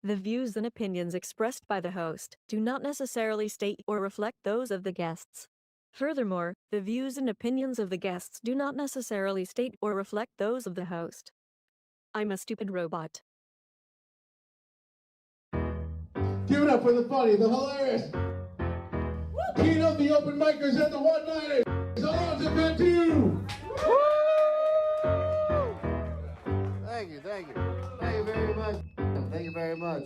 The views and opinions expressed by the host do not necessarily state or reflect those of the guests. Furthermore, the views and opinions of the guests do not necessarily state or reflect those of the host. I'm a stupid robot. Give it up for the funny, the hilarious. King of the open micers at the one-nighters, Alonzo Cantu. Thank you. Thank you very much. Thank you very much.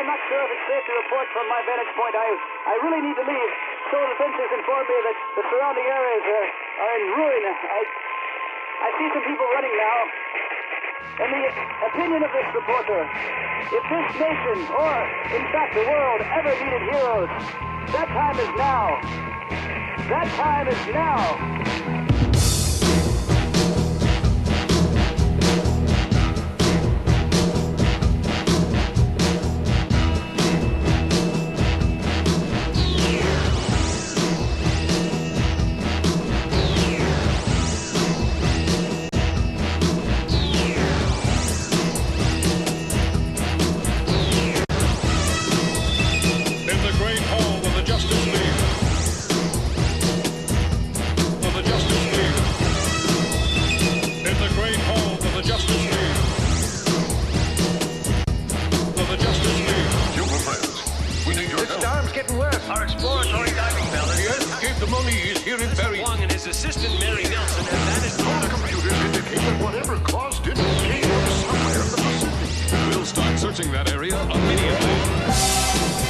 I'm not sure if it's safe to report from my vantage point. I really need to leave. So the fences inform me that the surrounding areas are in ruin. I see some people running now. In the opinion of this reporter, if this nation, or in fact the world, ever needed heroes, that time is now. That time is now. In the great hall of the Justice League, exploratory diving bell. Yes, Cape Demoni is here in Barry. Wong and his assistant, Mary Nelson, have vanished. Our computers indicate that whatever caused it came from somewhere in the Pacific. We'll start searching that area immediately.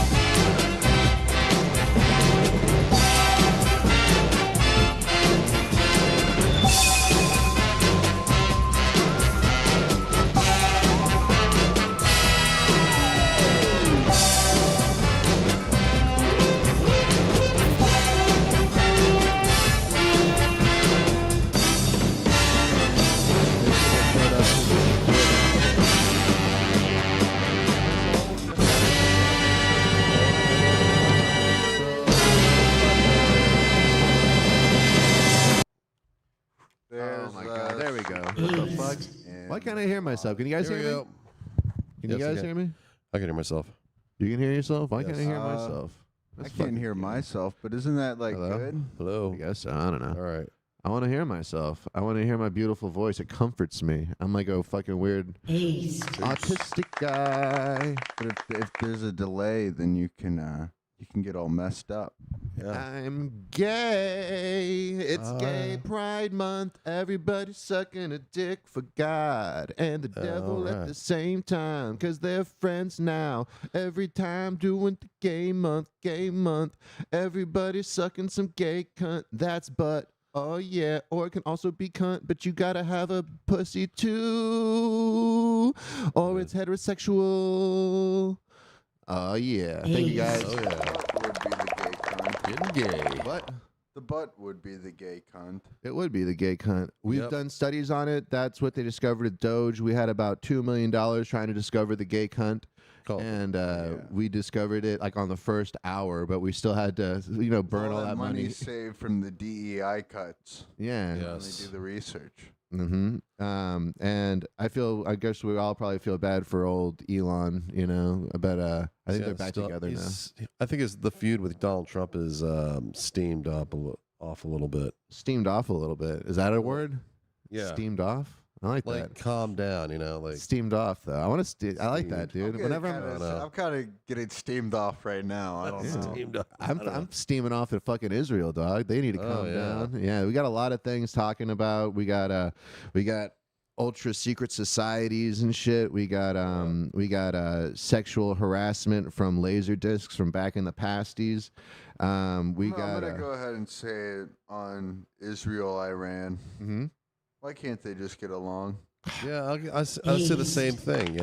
Oh my god, there we go. What the fuck? Why can't I hear myself? Can you guys hear me? Can you Yes, I guys can. hear me? I can hear myself. You can hear yourself? Why Yes. can't I hear myself? I That's can't fucking hear gay. myself, but isn't that like Hello? good? Hello. I guess so. I don't know. All right. I want to hear myself. I want to hear my beautiful voice. It comforts me. I'm like a fucking weird autistic guy. But if there's a delay, then you can get all messed up. Yeah. I'm gay. It's Gay Pride Month. Everybody sucking a dick for God and the devil at right. the same time, 'cause they're friends now. Every time doing the gay month, gay month. Everybody sucking some gay cunt. That's butt. Oh yeah, or it can also be cunt, but you gotta have a pussy too, or it's heterosexual. Oh yeah, thank you guys. Oh, yeah. Would be the gay cunt. Getting gay. What? The butt would be the gay cunt. It would be the gay cunt. We've Yep. done studies on it. That's what they discovered at Doge. We had about $2 million trying to discover the gay cunt. Cool. And Yeah. we discovered it like on the first hour, but we still had to, burn all that money. saved from the DEI cuts. Yeah. Yeah. When Yes. they do the research. Mm-hmm. And I guess we all probably feel bad for old Elon, but I think Yeah, they're back still- together now. I think the feud with Donald Trump is steamed up off a little bit. Steamed off a little bit. Is that a word? Yeah. Steamed off? I like Like, that. calm down, like. Steamed off, though. I want to. I like that, dude. Whenever I'm kind of getting steamed off right now. I don't know. Steamed up. I'm steaming off at fucking Israel, dog. They need to calm yeah. down. Yeah, we got a lot of things talking about. We got ultra secret societies and shit. We got sexual harassment from laser discs from back in the pasties. I'm gonna go ahead and say it on Israel, Iran. Mm-hmm. Why can't they just get along? Yeah, I'll say the same thing,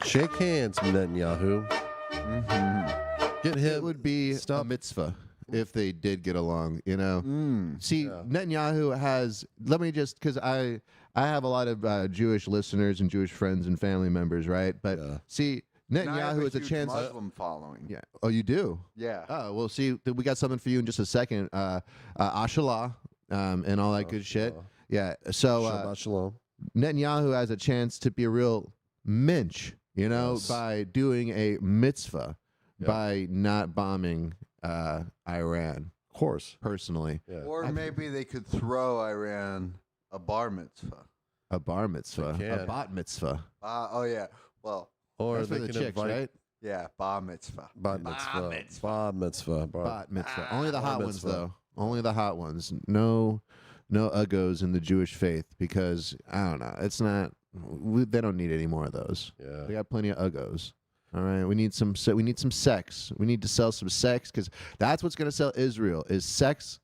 Shake hands, Netanyahu. Mm-hmm. Get him. It would be a mitzvah if they did get along, See, Netanyahu has, let me just, because I have a lot of Jewish listeners and Jewish friends and family members, right? But see, Netanyahu is a huge chance. Muslim following. Yeah. Oh, you do? Yeah. Oh, well, see, we got something for you in just a second. Ashallah and all that good shit. Yeah. So Shabbat shalom. Netanyahu has a chance to be a real mensch, Yes. by doing a mitzvah, Yep. by not bombing Iran. Of course. Personally, Yeah. Or maybe they could throw Iran a bar mitzvah. a bar mitzvah, They a can. bat mitzvah. Oh yeah. Well, Or That's for they the can chicks, invite right? yeah, bar mitzvah. Bat mitzvah. Bat mitzvah. Bat mitzvah. Only the bar hot ones, mitzvah. though. Only the hot ones. No uggos in the Jewish faith, because I don't know. It's not. They don't need any more of those. Yeah. They got plenty of uggos. All right, we need some sex. We need to sell some sex, because that's what's going to sell Israel is sex,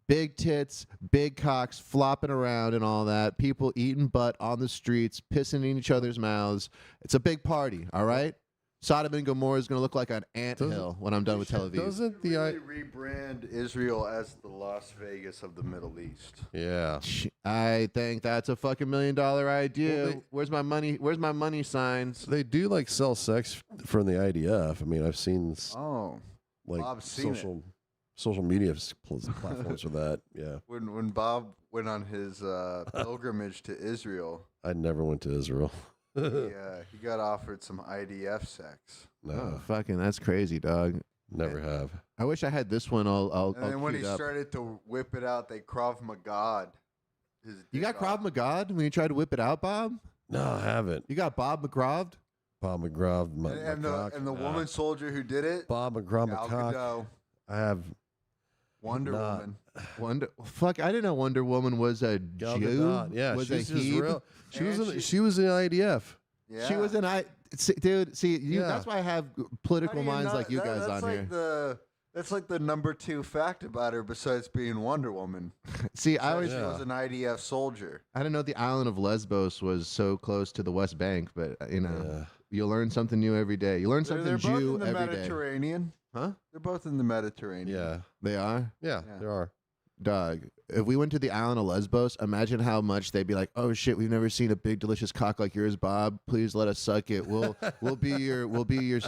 big tits, big cocks flopping around and all that. People eating butt on the streets, pissing in each other's mouths. It's a big party. All right. Sodom and Gomorrah is going to look like an anthill when I'm done with Tel Aviv. Doesn't the Really rebrand Israel as the Las Vegas of the Middle East. yeah? I think that's a fucking $1 million idea. Well, Where's my money? Where's my money signs? They do like sell sex from the IDF. I mean, I've seen Oh, like Bob's seen it. social media platforms for that. Yeah, when Bob went on his pilgrimage to Israel, I never went to Israel. he got offered some IDF sex. No, Oh, fucking, that's crazy, dog. never have. I wish I had this one all And then when he queued up. started to whip it out, they Krav Maga'd his You got dick off. Krav Maga when you tried to whip it out, Bob? No, I haven't. You got Bob McGraved? Bob McGraw, and the woman soldier who did it, Bob McGraw, Gal McCock. Gadot, I have Wonder not- Woman. Fuck, I didn't know Wonder Woman was a Gal Jew. Gadot. Yeah, was she's a just Hebe? real. And She was in IDF. Yeah. She was an dude. See, Yeah. that's why I have political minds like you guys that's on like here. That's like the number 2 fact about her besides being Wonder Woman. See, I always She was an IDF soldier. I didn't know the island of Lesbos was so close to the West Bank, but you learn something new every day. You learn something They're both Jew in the every day. Mediterranean. Huh? They're both in the Mediterranean. Yeah, They are? yeah, there are. Dog. If we went to the island of Lesbos, imagine how much they'd be like, "Oh shit, we've never seen a big delicious cock like yours, Bob. Please let us suck it. We'll be your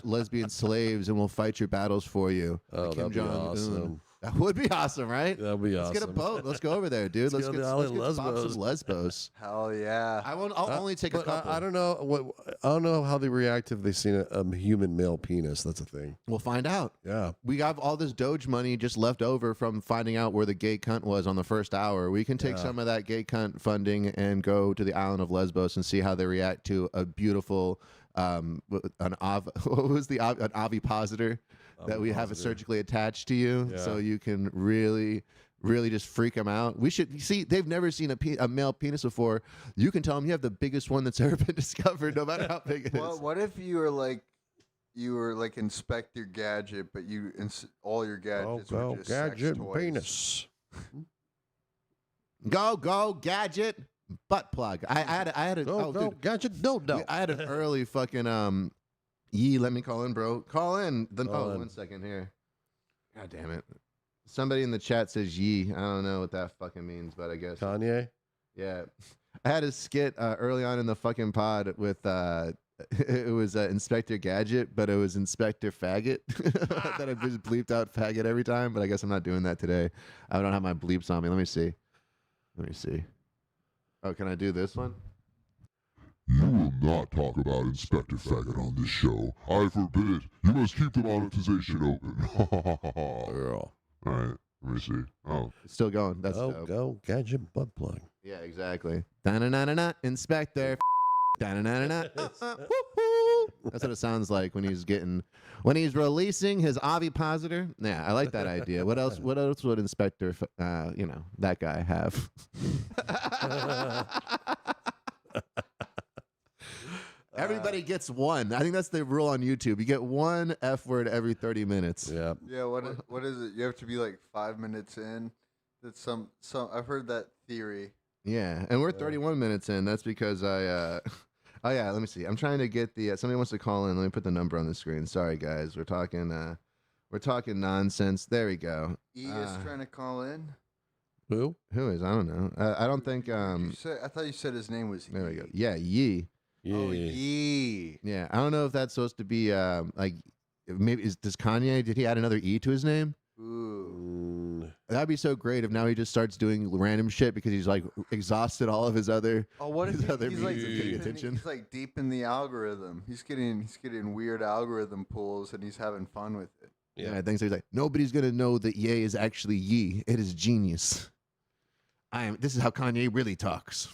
lesbian slaves and we'll fight your battles for you." Oh, Like Kim that'd be Jong-un. awesome. That would be awesome, right? That'd be Let's awesome. get a boat. Let's go over there, dude. Let's Let's go to get the island Bob Lesbos. some Lesbos. Hell yeah. I'll only take a But couple. I don't know I don't know how they react if they seen a human male penis. That's a thing. We'll find out. Yeah. We have all this Doge money just left over from finding out where the gay cunt was on the first hour. We can take some of that gay cunt funding and go to the island of Lesbos and see how they react to a beautiful an ovipositor that we have surgically attached to you, Yeah. so you can really just freak them out. We should see they've never seen a male penis before. You can tell them you have the biggest one that's ever been discovered, no matter how big it is. Well, what if you were like Inspector Gadget, but all your gadgets were just gadget sex toys? penis. Go gadget butt plug. I had a dude, gadget dildo. I had an early fucking Yee, let me call in, bro. Call in. Call in. 1 second here. God damn it. Somebody in the chat says Yee. I don't know what that fucking means, but I guess. Kanye. Yeah. I had a skit early on in the fucking pod with it was Inspector Gadget, but it was Inspector Faggot. That I just bleeped out faggot every time, but I guess I'm not doing that today. I don't have my bleeps on me. Let me see. Oh, can I do this one? You will not talk about Inspector Faggot on this show. I forbid it. You must keep the monetization open. Girl. All right, let me see. Oh, It's still going. That's dope. Go gadget butt plug. Yeah, exactly. Da-na-na-na-na, Inspector. Da-na-na-na-na. That's what it sounds like when he's releasing his ovipositor. Yeah, I like that idea. What else would Inspector that guy have? Everybody gets one. I think that's the rule on YouTube. You get one F word every 30 minutes. Yeah. Yeah, what is it? You have to be like 5 minutes in. That's some I've heard that theory. Yeah, and we're 31 minutes in. That's because I oh yeah, let me see. I'm trying to get the somebody wants to call in. Let me put the number on the screen. Sorry guys. We're talking nonsense. There we go. E is trying to call in. Who? Who is? I don't know. I don't think I thought you said his name was there we E. go. Yeah, Yee. Yeah. Oh, Yee. Yeah, I don't know if that's supposed to be like maybe does Kanye, did he add another E to his name? Ooh. That'd be so great if now he just starts doing random shit because he's like exhausted all of his other. Oh, what if his other he's like means of getting attention? He's like deep in the algorithm. He's getting weird algorithm pulls and he's having fun with it. Yeah, I think so. He's like, nobody's gonna know that Ye is actually Yee. It is genius. This is how Kanye really talks.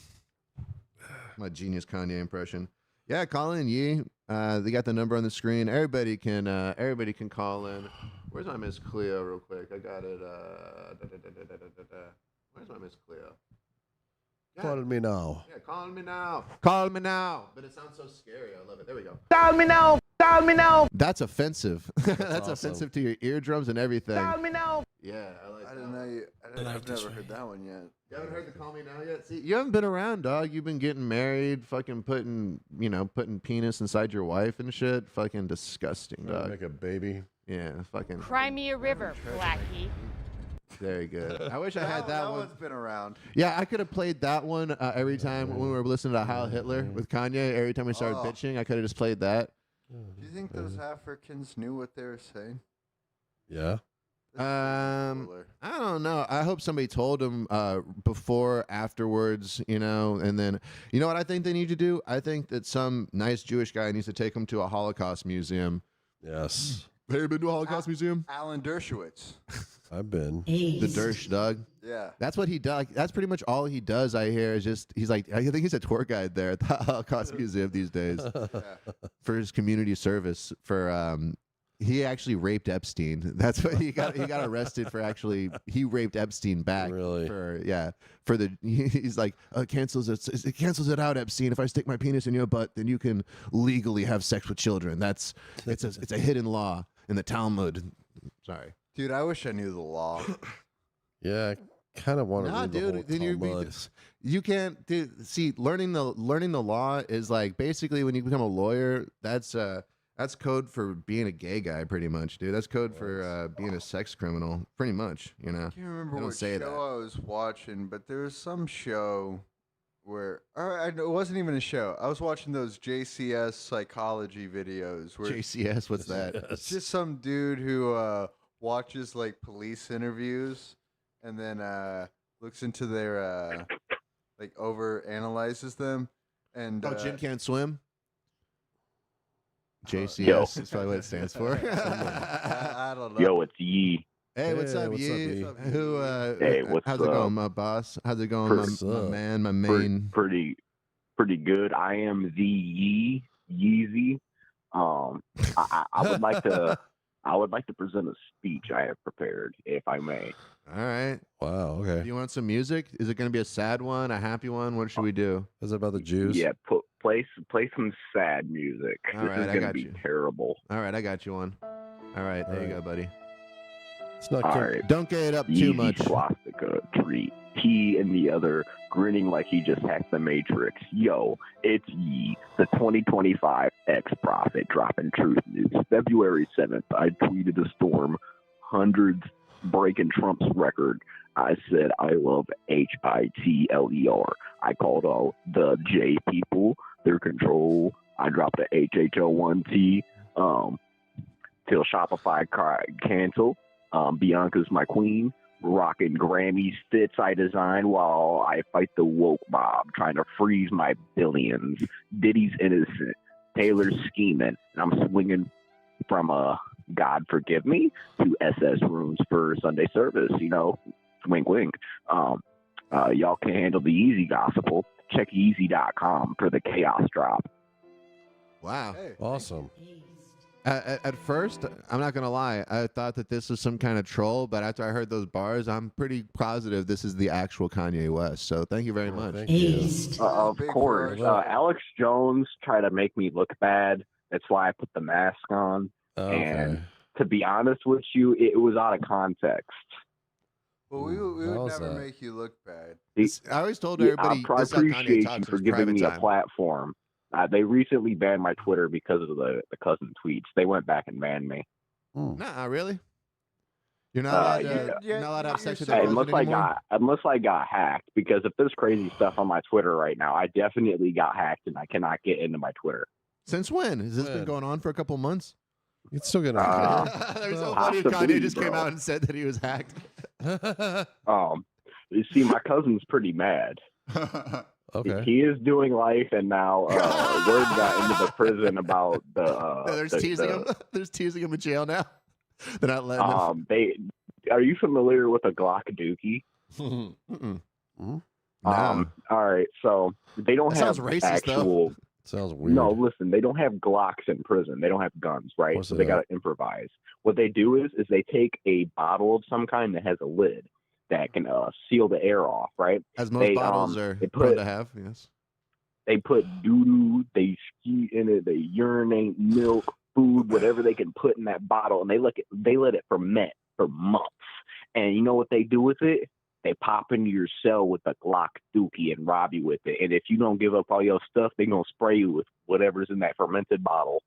My genius Kanye impression. Yeah, call in Yee. They got the number on the screen. Everybody can call in. Where's my Miss Cleo real quick? I got it. Where's my Miss Cleo? Calling me now. Yeah, calling me now. Call me now. But it sounds so scary. I love it. There we go. Call me now. Call me now. That's offensive. That's awesome. offensive to your eardrums and everything. Call me now. Yeah, I like I that. didn't know I've never heard that one yet. You haven't heard the Call Me Now yet? See, you haven't been around, dog. You've been getting married, fucking putting penis inside your wife and shit. Fucking disgusting, dog. Make a baby. Yeah, fucking. Cry me a river, Blackie. Very good. I wish I had that one. one's been around. Yeah, I could have played that one every time when we were listening to Heil Hitler with Kanye. Every time we started bitching, I could have just played that. Do you think those Africans knew what they were saying? Yeah. I don't know. I hope somebody told them before, afterwards, and then, you know what I think they need to do? I think that some nice Jewish guy needs to take them to a Holocaust museum. Yes. Have you been to a Holocaust museum? Alan Dershowitz. I've been. The Dersh, dog. Yeah. That's what he does. That's pretty much all he does. I hear is just he's like, I think he's a tour guide there at the Holocaust Museum these days for his community service. For he actually raped Epstein. That's what he got. He got arrested for actually he raped Epstein back. Really? For the he's like it cancels it out, Epstein. If I stick my penis in your butt, then you can legally have sex with children. It's a hidden law in the Talmud. Sorry, dude. I wish I knew the law. Yeah. Kind of want to read dude, the whole then Talmud. you can't see learning the law is like basically when you become a lawyer, that's code for being a gay guy pretty much, dude. That's code for being a sex criminal pretty much, you know. I can't remember don't what say show that. I was watching, but there was some show where it wasn't even a show. I was watching those JCS psychology videos. Where JCS, what's that? It's just some dude who watches like police interviews and then looks into their like over analyzes them. And Jim can't swim. JCS Yo. is probably what it stands for. I don't know. Yo, it's Yee. Hey, what's up, what's up, Yee? Yee? Who? Hey, what's how's it up? going, my boss? How's it going, my man, my main? Pretty good. I am the Yeezy. I would like to. I would like to present a speech I have prepared, if I may. All right. Wow. Okay. Do you want some music? Is it going to be a sad one, a happy one? What should we do? Is it about the Jews? Yeah, play some sad music. All This right, is I gonna got be you. terrible. All right, I got you one. All right, there you go, buddy. It's not All good. right. Don't get it up too Yeezy much. swastika treat. He and the other grinning like he just hacked the Matrix. Yo, it's Yee, the 2025 ex-prophet dropping truth news. February 7th, I tweeted a storm, hundreds breaking Trump's record. I said, I love HITLER. I called all the J people, their control. I dropped the HHO1T till Shopify cancel. Bianca's my queen. Rocking Grammys fits I design while I fight the woke mob, trying to freeze my billions. Diddy's innocent. Taylor's scheming. And I'm swinging from God forgive me to SS rooms for Sunday service, you know, wink, wink. Y'all can handle the easy gospel. Check Yeezy.com for the chaos drop. Wow. Hey. Awesome. At first, I'm not going to lie, I thought that this was some kind of troll, but after I heard those bars, I'm pretty positive this is the actual Kanye West. So thank you very much. Thank you. Of Big course. word. Alex Jones tried to make me look bad. That's why I put the mask on. Okay. And to be honest with you, it was out of context. Well, we would How's never that? make you look bad. I always told Yeah, everybody I this is how Kanye appreciate talks you in for his giving private me time. a platform. They recently banned my Twitter because of the cousin tweets. They went back and banned me. Nah, really? You're not allowed, yeah. you're not allowed to have sex with Hey, your cousin anymore? unless I got hacked, because if there's crazy stuff on my Twitter right now, I definitely got hacked and I cannot get into my Twitter. Since when? Has this been When? going on for a couple months? It's still gonna. There's so funny if possibly, Kanye just came bro. out and said that he was hacked. You see, my cousin's pretty mad. Okay. He is doing life, and now word got into the prison about the. They're teasing him. They're teasing him in jail now. They're not letting him. Are you familiar with a Glock Dookie? Mm-mm. Mhm. No. All right, so they don't That have sounds racist, though. actual. Sounds weird. No, listen, they don't have Glocks in prison. They don't have guns, right? What's So they that? got to improvise. What they do is they take a bottle of some kind that has a lid that can seal the air off, right? As most they, bottles are they prone put- to have, yes. They put doo-doo, they ski in it, they urinate, milk, food, whatever they can put in that bottle, and they let it ferment for months. And you know what they do with it? They pop into your cell with a Glock Dookie and rob you with it. And if you don't give up all your stuff, they're going to spray you with whatever's in that fermented bottle.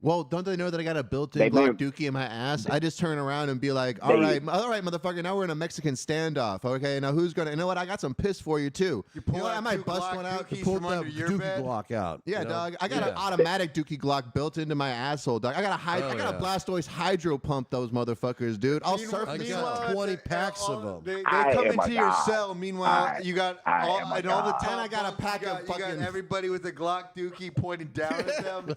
Well, don't they know that I got a built-in They Glock may- Dookie in my ass? I just turn around and be like, all right, motherfucker, now we're in a Mexican standoff. Okay, now who's going to... You know what? I got some piss for you, too. You pull know what? out I might two bust Glock one out. Dookies Pull from the under your Dookie bed? Glock out. Yeah, you know? dog. I got an Yeah. automatic Dookie Glock built into my asshole, dog. I got a Oh, I got a yeah. Blastoise hydro pump those motherfuckers, dude. I'll surf I the got cell. 20 packs of them. They I come am a into your god. cell. Meanwhile, I you got am all, a and all the god. top And I got a bunks, pack you of got fucking- everybody with a Glock Dookie pointed down at them.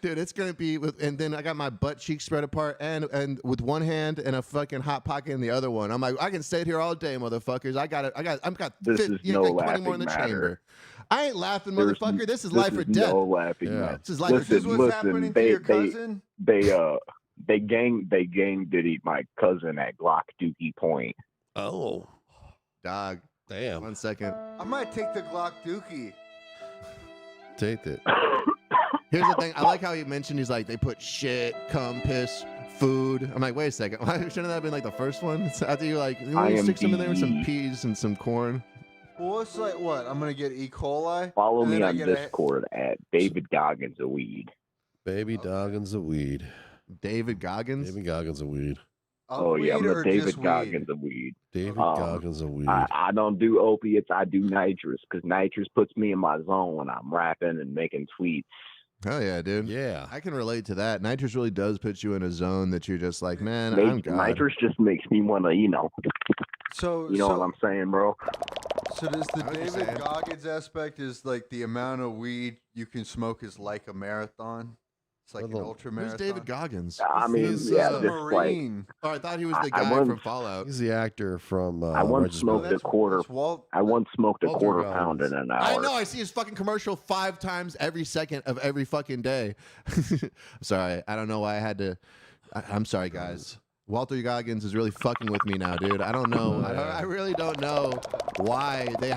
Dude, it's gonna wimpy, and then I got my butt cheeks spread apart, and with one hand and a fucking hot pocket in the other one. I'm like, I can stay here all day, motherfuckers. I've got 20 more in the chamber. I ain't laughing, motherfucker. This is life or death. No laughing matter. This is life or death. This is what's happening to your cousin? They gang did eat my cousin at Glock Dookie Point. Oh, dog. Damn. 1 second. I might take the Glock Dookie. Take it. Here's the thing. I like how he mentioned he's like, they put shit, cum, piss, food. I'm like, wait a second. Why shouldn't that have been like the first one? So after you like, you stick some in there with some peas and some corn. Well, it's like what? I'm gonna get E. coli. Follow me on Discord at David Goggins a weed. Baby Goggins a weed. David Goggins. David Goggins a weed. Oh yeah, I'm the David Goggins of weed. David Goggins of weed. I don't do opiates. I do nitrous because nitrous puts me in my zone when I'm rapping and making tweets. Hell yeah, dude. Yeah. I can relate to that. Nitrous really does put you in a zone that you're just like, man, I'm God. Nitrous just makes me want to, So you know what I'm saying, bro? So does the David Goggins aspect is like the amount of weed you can smoke is like a marathon? It's like an ultra marathon. Who's David Goggins? I mean, He's yeah, a just Marine. Oh, I thought he was the guy from Fallout. He's the actor from. I once smoked a quarter. I once smoked a quarter pound in an hour. I know. I see his fucking commercial 5 times every second of every fucking day. Sorry, I don't know why I had to. I'm sorry, guys. Walter Goggins is really fucking with me now, dude. I don't know. I really don't know why they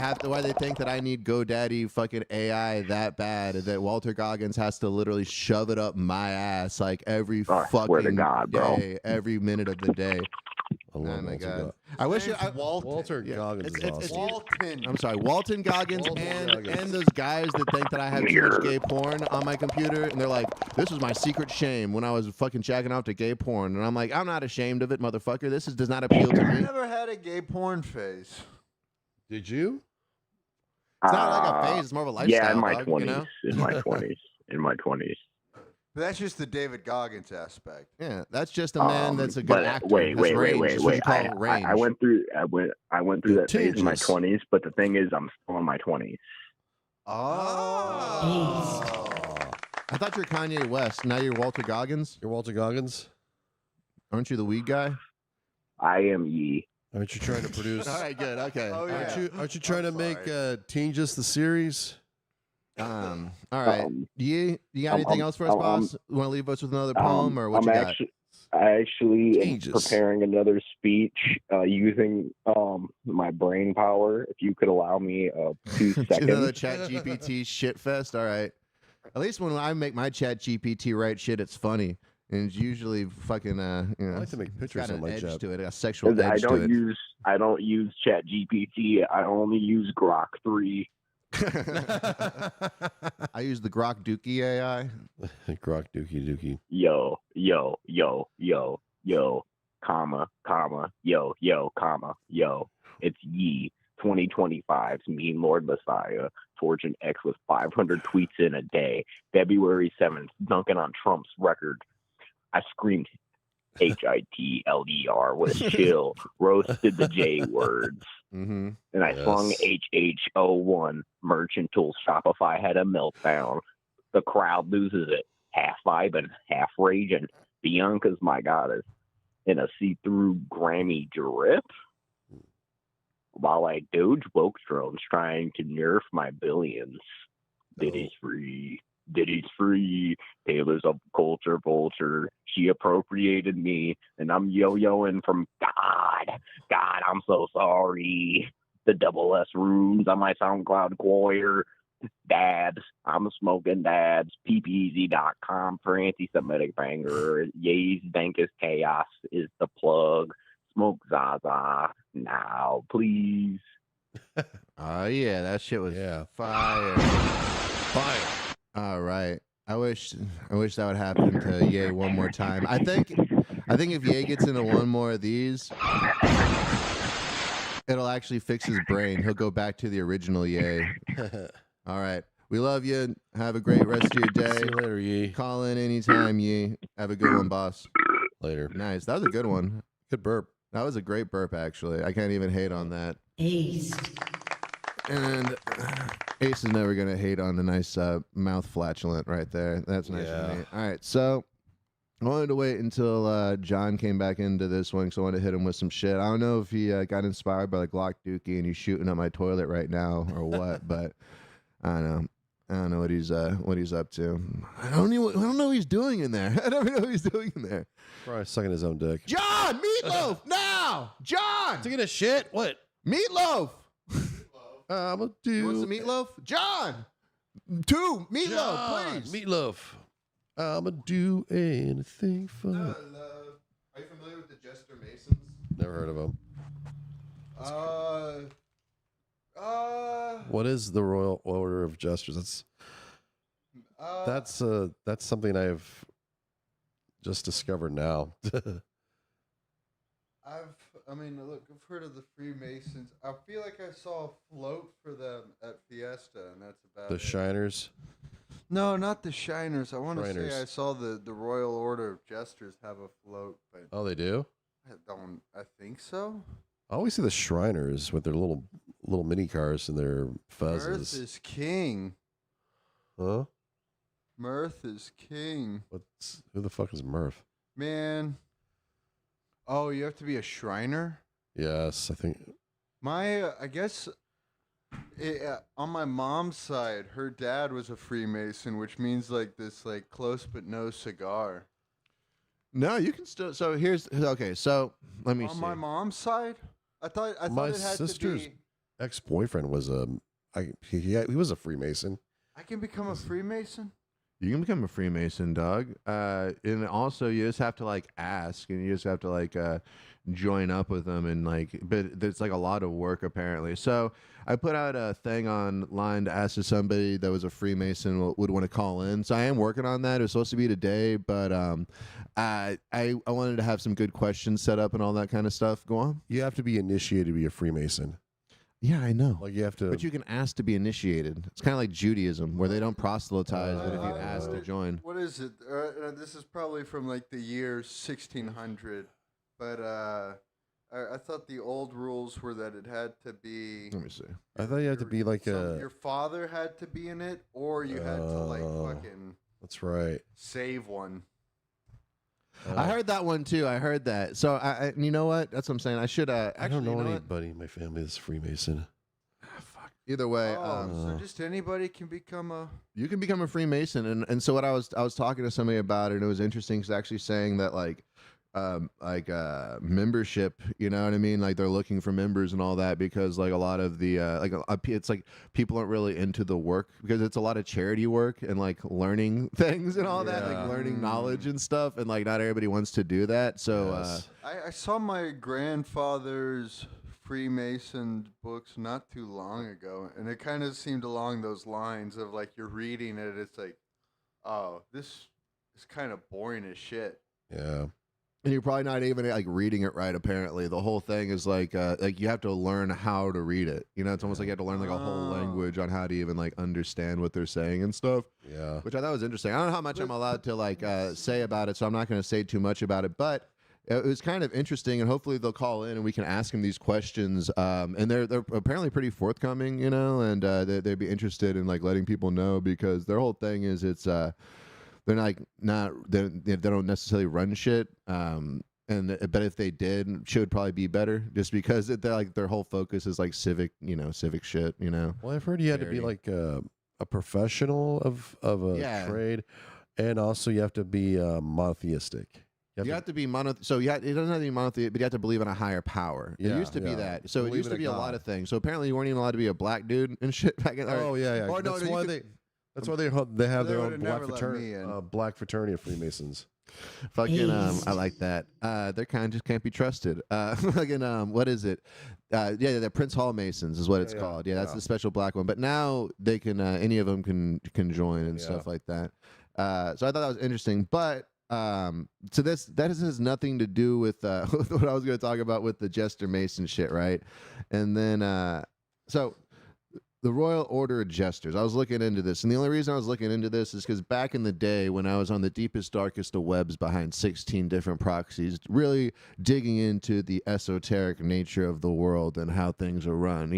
think that I need GoDaddy fucking AI that bad that Walter Goggins has to literally shove it up my ass like every fucking day, every minute of the day. Oh my God! I wish Walter Goggins is awesome. Walton. I'm sorry, Walton Goggins and those guys that think that I have too much gay porn on my computer, and they're like, "This was my secret shame when I was fucking jacking off to gay porn," and I'm like, "I'm not ashamed of it, motherfucker. Does not appeal to me." I never had a gay porn phase. Did you? It's not like a phase; it's more of a lifestyle. Yeah, in my dog, 20s. You know? In my 20s. In my 20s. But that's just the David Goggins aspect. Yeah, that's just a man that's a good but actor. Wait. I went through that phase in my 20s, but the thing is, I'm still in my 20s. Oh. I thought you were Kanye West. Now you're Walter Goggins. You're Walter Goggins. Aren't you the weed guy? I am ye. Aren't you trying to produce? All right, good. Okay. Oh, yeah. Aren't you trying to make Teen Just the series? All right. You got anything else for us, boss? You want to leave us with another poem, or what you got? I actually am preparing another speech using my brain power. If you could allow me 2 seconds. Another Chat GPT shit fest. All right. At least when I make my Chat GPT write shit, it's funny. And it's usually fucking, I like to make pictures got on an my edge chat. to it, a sexual edge to it. I don't use Chat GPT. I only use Grok 3. I use the Grok Dookie AI. Grok Dookie. Yo, comma, yo, comma, yo. It's ye. 2025's me, Lord Messiah, forging X with 500 tweets in a day. February 7th, dunking on Trump's record. I screamed HITLER with a chill, roasted the J words. Mm-hmm. And I slung HH01 merch until Shopify had a meltdown. The crowd loses it, half vibing, half raging. Bianca's my goddess in a see-through Grammy drip. While I doge woke drones trying to nerf my billions. Diddy's free. Taylor's a culture vulture. She appropriated me, and I'm yo-yoing from God. God, I'm so sorry. The double S rooms on my SoundCloud choir. Dabs. I'm smoking dabs. PPZ.com for anti-Semitic banger. Ye's dankest chaos is the plug. Smoke Zaza now, please. Oh yeah, that shit was fire. All right. I wish that would happen to Ye one more time. I think if Ye gets into one more of these, it'll actually fix his brain. He'll go back to the original Ye. All right. We love you. Have a great rest of your day. See you later, Ye. Call in anytime, Ye. Have a good one, boss. Later. Nice. That was a good one. Good burp. That was a great burp, actually. I can't even hate on that. Ace. And Ace is never gonna hate on a nice mouth flatulent right there. That's nice for me. All right, so I wanted to wait until John came back into this one, so I wanted to hit him with some shit. I don't know if he got inspired by like Glock Dookie and he's shooting at my toilet right now or what, but I don't know. I don't know what he's up to. I don't know what he's doing in there. I don't know what he's doing in there. Probably sucking his own dick. John, Meatloaf, now! John! Taking a shit? What? Meatloaf! I'm a dude. You want some meatloaf? John! Two, meatloaf, John, please. Meatloaf. I'ma do anything for. Are you familiar with the Jester Masons? Never heard of them. What is the Royal Order of Jesters? That's something I've just discovered now. I've heard of the Freemasons. I feel like I saw a float for them at Fiesta, and that's about The it. Shiners. No, not the Shiners. I want to Shriners. say I saw the Royal Order of Jesters have a float, but Oh, they do? I think so. I always see the Shriners with their little mini cars and their Mirth fezzes. is king. Huh? Mirth is king. Who the fuck is Murph? Man. Oh, you have to be a Shriner? Yes, I think. I guess on my mom's side, her dad was a Freemason, which means like this like close but no cigar. No, you can still. So okay. So let me On see. my mom's side, I thought My it had sister's to be. ex-boyfriend was he was a Freemason. I can become a Freemason. You can become a Freemason, dog. And also, you just have to like ask, and you just have to like join up with them, and like, but there's like a lot of work apparently. So I put out a thing online to ask if somebody that was a Freemason would want to call in. So I am working on that. It was supposed to be today, but I wanted to have some good questions set up and all that kind of stuff. Go on. You have to be initiated to be a Freemason. Yeah, I know. Like you have to. But you can ask to be initiated. It's kind of like Judaism, where they don't proselytize, but if you ask to join. What is it? This is probably from like the year 1600, but I thought the old rules were that it had to be. Let me see. I thought you had to be like your father had to be in it, or you had to like fucking. That's right. Save one. I heard that one too. I heard that. So I you know what? That's what I'm saying. I should actually. I don't know you know anybody in my family that's Freemason. fuck. Either way, So just anybody can become a. you can become a Freemason, and so what I was talking to somebody about it, and it was interesting because actually saying that like membership, you know what I mean? Like they're looking for members and all that because like a lot of the it's like people aren't really into the work because it's a lot of charity work and like learning things and all that, like learning knowledge and stuff, and like not everybody wants to do that. So I saw my grandfather's Freemason books not too long ago, and it kind of seemed along those lines of like you're reading it, it's like, oh, this is kind of boring as shit. Yeah. and you're probably not even like reading it right. Apparently, the whole thing is like you have to learn how to read it. You know, it's almost like you have to learn like a whole language on how to even like understand what they're saying and stuff. Yeah, which I thought was interesting. I don't know how much I'm allowed to like say about it, so I'm not going to say too much about it. But it was kind of interesting, and hopefully they'll call in and we can ask them these questions. And they're apparently pretty forthcoming, you know, and they'd be interested in like letting people know because their whole thing is it's they're like they don't necessarily run shit. But if they did, should probably be better just because they're like their whole focus is like civic shit, you know. Well, I've heard you had to be like a professional of a trade, and also you have to be monotheistic. You have to be so it doesn't have to be monotheistic, but you have to believe in a higher power. It used to be that. So it used to be a lot of things. So apparently you weren't even allowed to be a black dude and shit back in. Oh yeah. Or that's why that's why they have their own black fraternity of Freemasons. Fucking I like that. They're kind of just can't be trusted. Fucking what is it? The Prince Hall Masons is what it's called. Yeah, that's the special black one. But now they can any of them can join and stuff like that. So I thought that was interesting. But so that has nothing to do with what I was going to talk about with the Jester Mason shit, right? And then so the Royal Order of Jesters. I was looking into this, and the only reason I was looking into this is because back in the day when I was on the deepest, darkest of webs behind 16 different proxies, really digging into the esoteric nature of the world and how things are run,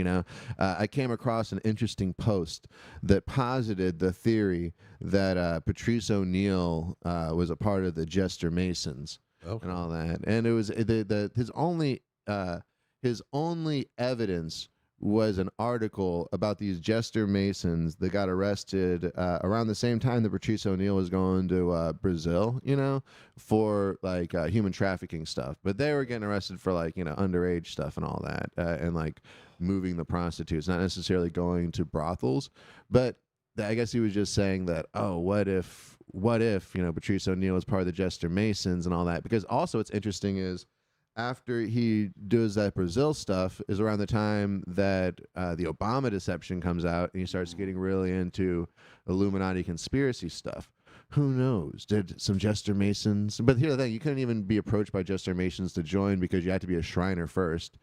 I came across an interesting post that posited the theory that Patrice O'Neill was a part of the Jester Masons and all that, and it was his only evidence was an article about these Jester Masons that got arrested around the same time that Patrice O'Neill was going to Brazil, for like human trafficking stuff. But they were getting arrested for like, underage stuff and all that, and like moving the prostitutes, not necessarily going to brothels. But I guess he was just saying that, oh, what if, Patrice O'Neill was part of the Jester Masons and all that? Because also what's interesting is, after he does that Brazil stuff is around the time that the Obama deception comes out and he starts getting really into Illuminati conspiracy stuff. Who knows? Did some Jester Masons? But here's the thing: you couldn't even be approached by Jester Masons to join because you had to be a Shriner first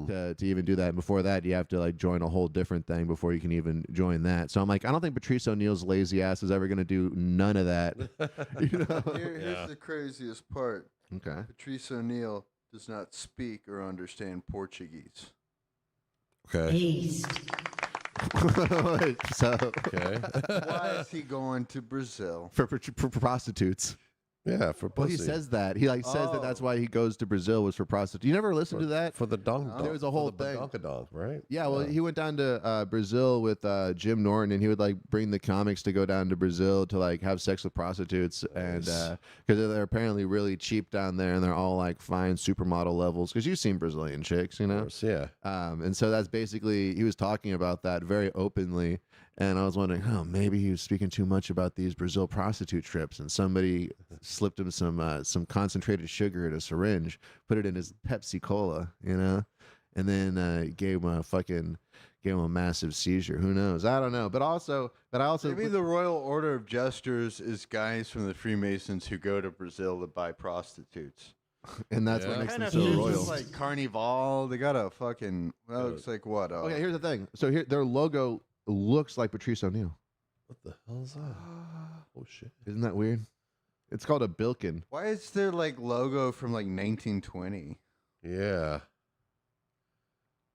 to even do that. And before that, you have to like join a whole different thing before you can even join that. So I'm like, I don't think Patrice O'Neill's lazy ass is ever going to do none of that. Here's the craziest part. Okay. Patrice O'Neill does not speak or understand Portuguese. Okay. So, Okay. Why is he going to Brazil? for prostitutes. Yeah, for Well, pussy. he says that. He says that that's why he goes to Brazil was for prostitutes. You never listened to that? For the donk. There was a whole for the thing. badonkadonk, right? Yeah, well, he went down to Brazil with Jim Norton, and he would like bring the comics to go down to Brazil to like have sex with prostitutes, and because they're apparently really cheap down there, and they're all like fine supermodel levels. Because you've seen Brazilian chicks, Of course, yeah. and so that's basically he was talking about that very openly, and I was wondering, maybe he was speaking too much about these Brazil prostitute trips, and somebody slipped him some concentrated sugar in a syringe, put it in his Pepsi Cola, and then gave him a massive seizure. Who knows? I don't know. But I also Maybe the Royal Order of Jesters is guys from the Freemasons who go to Brazil to buy prostitutes. and that's what Yeah. makes them Kind so of royal. like Carnival. They got a fucking. That looks like what? Okay, here's the thing. So here, their logo looks like Patrice O'Neill. What the hell is that? Oh shit. Isn't that weird? It's called a Bilkin. Why is their like logo from like 1920? Yeah.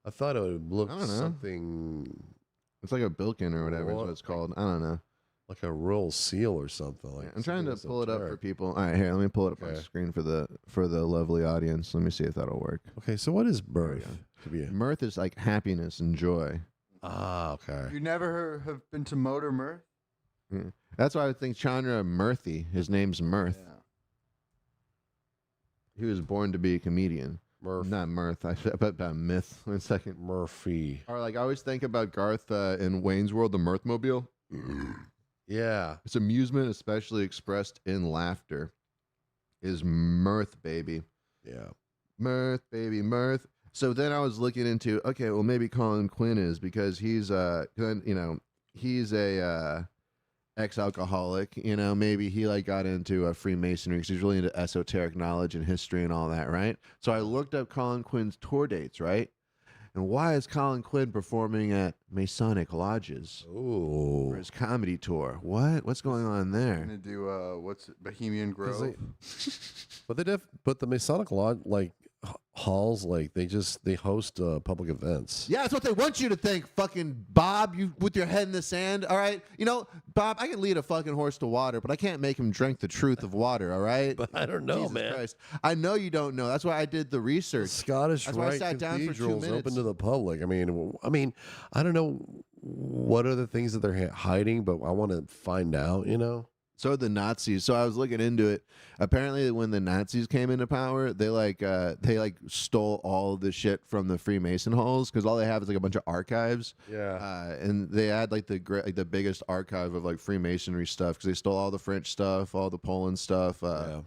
I thought it would look I don't know. something It's like a Bilkin or whatever is what it's called. I don't know. like a royal seal or something. Like I'm trying to something pull it up for esoteric. people. All right, here, let me pull it up on Okay. the screen for the lovely audience. Let me see if that'll work. Okay, so what is There we birth? To be Mirth is like happiness and joy. okay. You never have been to Motor Mirth? Yeah. That's why I think Chandra Murthy. His name's Mirth. Yeah. He was born to be a comedian. Not Mirth. I said about myth. 1 second. Murphy. Or like I always think about Garth in Wayne's World, the Mirthmobile. Yeah. It's amusement, especially expressed in laughter, is mirth, baby. Yeah. Mirth, baby, mirth. So then I was looking into, okay, well maybe Colin Quinn is because he's he's a ex-alcoholic. Maybe he like got into Freemasonry because he's really into esoteric knowledge and history and all that, right? So I looked up Colin Quinn's tour dates, right? And why is Colin Quinn performing at Masonic lodges Oh. for his comedy tour? What's going on there? Gonna do what's it, Bohemian Grove? But the Masonic lodge halls they host public events. Yeah, that's what they want you to think, fucking Bob, you with your head in the sand, all right? Bob, I can lead a fucking horse to water, but I can't make him drink the truth of water, all right? But I don't know, Jesus man. Christ. I know you don't know. That's why I did the research. Scottish That's why I Rite sat down for 2 Cathedral's minutes. open to the public. I mean, I don't know what are the things that they're hiding, but I want to find out. So the Nazis. So I was looking into it. Apparently, when the Nazis came into power, they stole all the shit from the Freemason halls because all they have is like a bunch of archives. Yeah. And they had the biggest archive of like Freemasonry stuff because they stole all the French stuff, all the Poland stuff. All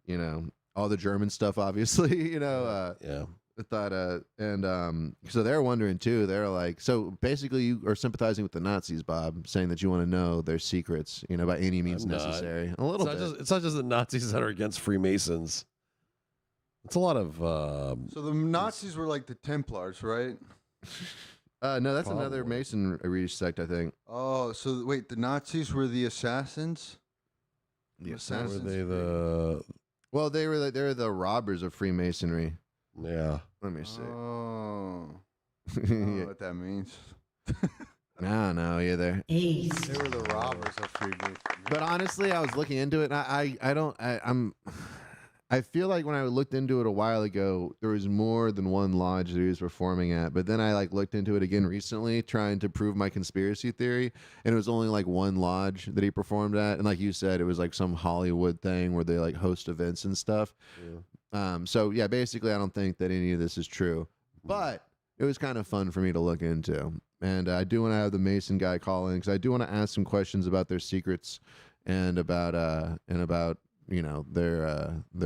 the German stuff, obviously. Yeah. I thought, so they're wondering too. They're like, so basically, you are sympathizing with the Nazis, Bob, saying that you want to know their secrets, by any means I'm not. necessary. A little bit. It's not just the Nazis that are against Freemasons. It's a lot of. So the Nazis were like the Templars, right? No, that's another Probably. Masonry sect, I think. Oh, so wait, the Nazis were the assassins? The Were assassins. they the? Well, they were the robbers of Freemasonry. Yeah. Let me see. Oh. I don't know what that means. No, yeah, they're. They were the robbers of Freemasonry. But honestly, I was looking into it. And I feel like when I looked into it a while ago, there was more than one lodge that he was performing at. But then I looked into it again recently, trying to prove my conspiracy theory, and it was only one lodge that he performed at. And like you said, it was some Hollywood thing where they host events and stuff. Yeah. So yeah, basically, I don't think that any of this is true, but it was kind of fun for me to look into. And I do want to have the Mason guy call in because I do want to ask some questions about their secrets and about their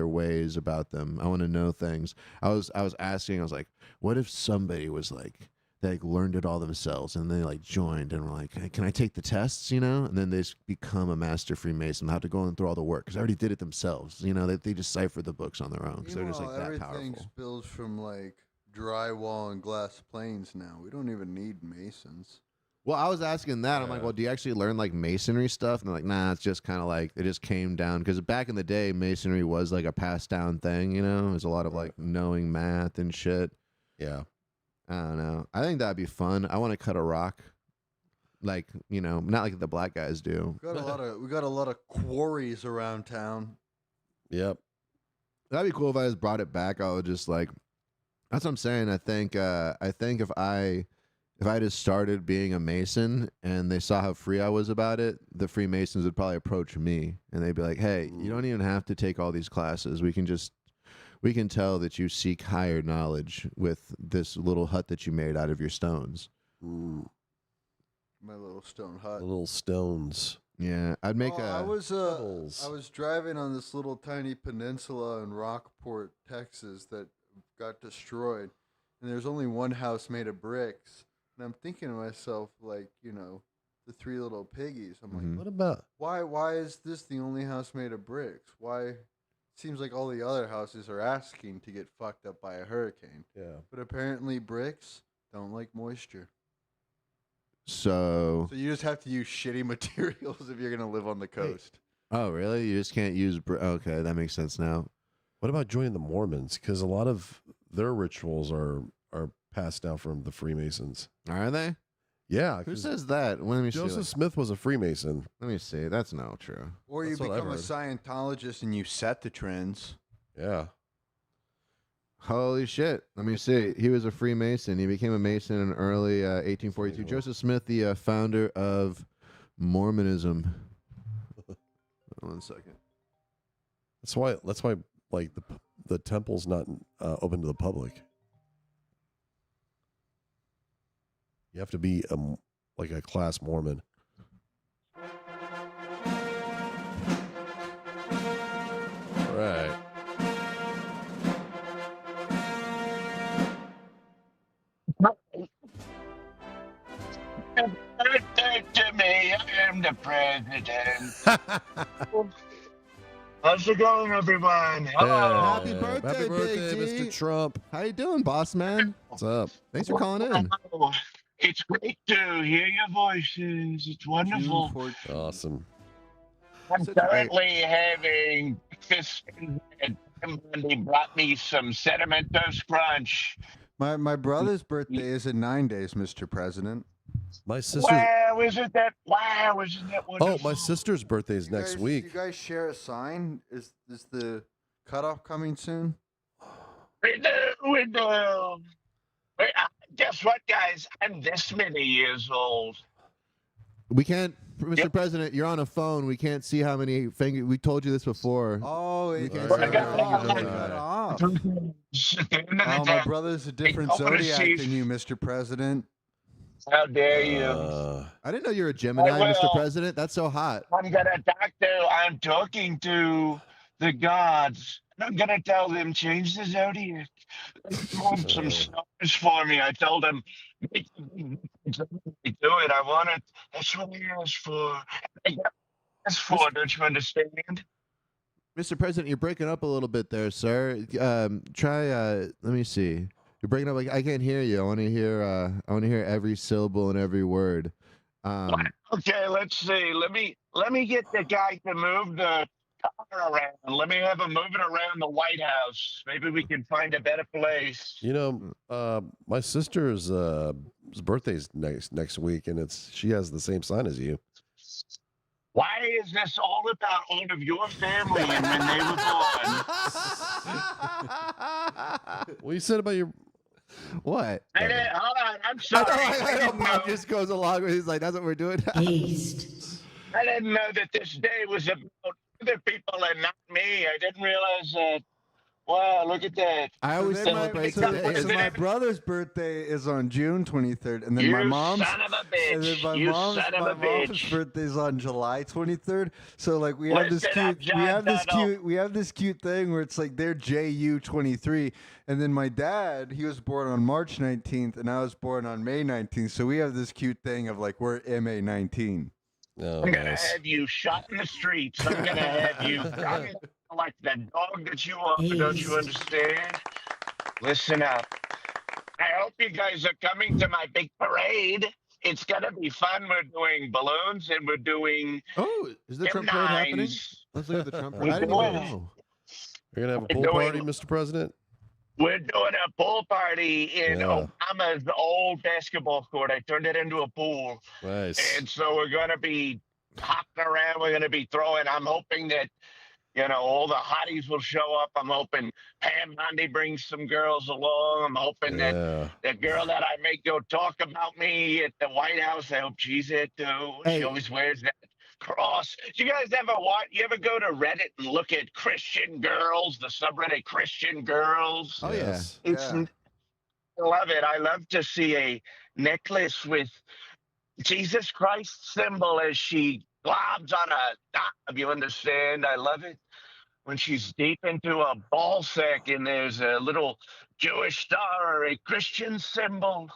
ways about them. I want to know things. I was asking. I was like, what if somebody was they learned it all themselves and they joined and were like, hey, can I take the tests? And then they just become a master Freemason. They have to go through all the work because they already did it themselves. They decipher the books on their own because they're just that everything powerful. spills from drywall and glass planes now. We don't even need masons. Well, I was asking that. I'm like, well, do you actually learn masonry stuff? And they're like, nah, it's just kind of it just came down because back in the day, masonry was a passed down thing. There's a lot of knowing math and shit. Yeah. I don't know. I think that'd be fun. I want to cut a rock, not like the black guys do. We got a lot of quarries around town. Yep. That'd be cool if I just brought it back. I would just that's what I'm saying. I think if I just started being a Mason and they saw how free I was about it, the Freemasons would probably approach me and they'd be like, hey, you don't even have to take all these classes. We can tell that you seek higher knowledge with this little hut that you made out of your stones. Ooh. My little stone hut. The little stones. Yeah, I'd make I was driving on this little tiny peninsula in Rockport, Texas that got destroyed. And there's only one house made of bricks. And I'm thinking to myself, the three little piggies. I'm like, What about? why is this the only house made of bricks? Why? Seems like all the other houses are asking to get fucked up by a hurricane. Yeah. But apparently bricks don't like moisture. So you just have to use shitty materials if you're going to live on the coast. Oh, really? You just can't use okay, that makes sense now. What about joining the Mormons? Because a lot of their rituals are passed down from the Freemasons. Are they? Yeah. Who says that? Let me see. Joseph Smith was a Freemason. Let me see. That's not true. Or you That's what I've become a heard. Scientologist and you set the trends. Yeah. Holy shit. Let me see. He was a Freemason. He became a Mason in early 1842. Joseph Smith, the founder of Mormonism. 1 second. That's why the temple's not open to the public. You have to be a class Mormon. All right. Birthday to me, I am the president. How's it going, everyone? Hello. Happy birthday, Big G. Mr. Trump. How you doing, boss man? What's up? Thanks for calling in. Oh, it's great to hear your voices. It's wonderful. Awesome. I'm currently having breakfast in bed. Somebody brought me some Sedimentos Crunch. My brother's birthday is in 9 days, Mr. President. My sister. Wow, isn't that wonderful? Oh, my sister's birthday is next week. You guys share a sign? Is the cutoff coming soon? We do. Wait, guess what, guys? I'm this many years old. We can't, Mr. President, you're on a phone. We can't see how many fingers. We told you this before. Oh, we it can't got see how many fingers cut are. off. Oh, my brother's a different zodiac than you, Mr. President. How dare you? I didn't know you were a Gemini, Mr. President. That's so hot. I'm talking to the gods. I'm gonna tell them change the zodiac. They want some stars for me. I told them do it. I want it. That's what I asked for. Don't you understand? Mr. President, you're breaking up a little bit there, sir. Try, let me see. You're breaking up. Like I can't hear you. I want to hear. I want to hear every syllable and every word. Okay, let's see. Let me get the guy to move the car around. Let me have him move it around the White House. Maybe we can find a better place. You know, my sister's birthday's next week, and she has the same sign as you. Why is this all about all of your family and when they were born? What you said about your What? Hold on, I'm sorry. I know Bob just goes along with. He's like, "That's what we're doing." East. I didn't know that this day was about other people and not me. I didn't realize that. Wow, look at that. I always celebrate today. So my brother's birthday is on June 23rd, and then You my mom's son of a bitch. and then my You mom's, son of my a mom's bitch. birthday's on July 23rd. So like we have this Listen up, cute, John we have this cute thing where it's like they're JU 23, and then my dad, he was born on March 19th, and I was born on May 19th. So we have this cute thing of like we're MA 19. Oh, I'm gonna nice. have you shot in the streets. I'm gonna have you like the dog that you are. Don't you understand? Listen up. I hope you guys are coming to my big parade. It's gonna be fun. We're doing balloons and we're doing Oh, is the Trump parade happening? M9s. Let's look at the Trump We're parade. I didn't even doing- know. You're gonna have a We're pool doing- party, Mr. President? We're doing a pool party in Yeah. Obama's old basketball court. I turned it into a pool. Nice. And so we're going to be hopping around. We're going to be throwing. I'm hoping that, all the hotties will show up. I'm hoping Pam Bondi brings some girls along. I'm hoping that Yeah. the girl that I make go talk about me at the White House, I hope she's it too. Hey. She always wears that cross. Do you guys ever watch? You ever go to Reddit and look at Christian girls, the subreddit Christian girls? Oh Yes. It's Yeah. I love it. I love to see a necklace with Jesus Christ symbol as she globs on a knob. You understand? I love it when she's deep into a ball sack and there's a little Jewish star or a Christian symbol.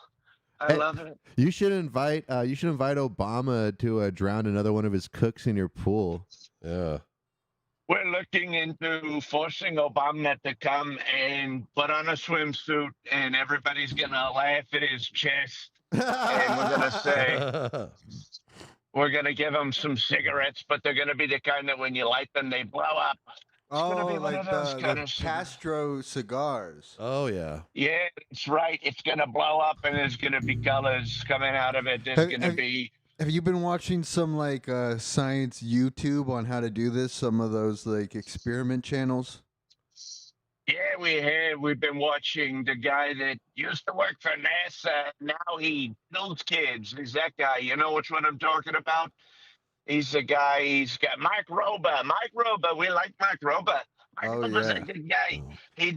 I Hey, love it. You should invite. You should invite Obama to drown another one of his cooks in your pool. Yeah. We're looking into forcing Obama to come and put on a swimsuit, and everybody's gonna laugh at his chest. And we're gonna say, we're gonna give him some cigarettes, but they're gonna be the kind that when you light them, they blow up. gonna be one like of those the kind of cigars. Castro cigars. Oh yeah. Yeah, that's right. It's gonna blow up, and there's gonna be colors coming out of it. There's Have- gonna have- be. Have you been watching some like science YouTube on how to do this? Some of those like experiment channels. Yeah, we have. We've been watching the guy that used to work for NASA. Now he builds kids. He's that guy. You know which one I'm talking about? He's the guy. He's got Mike Roba. Mike Roba. We like Mike Roba. Mike Oh, Roba's yeah. a good guy. He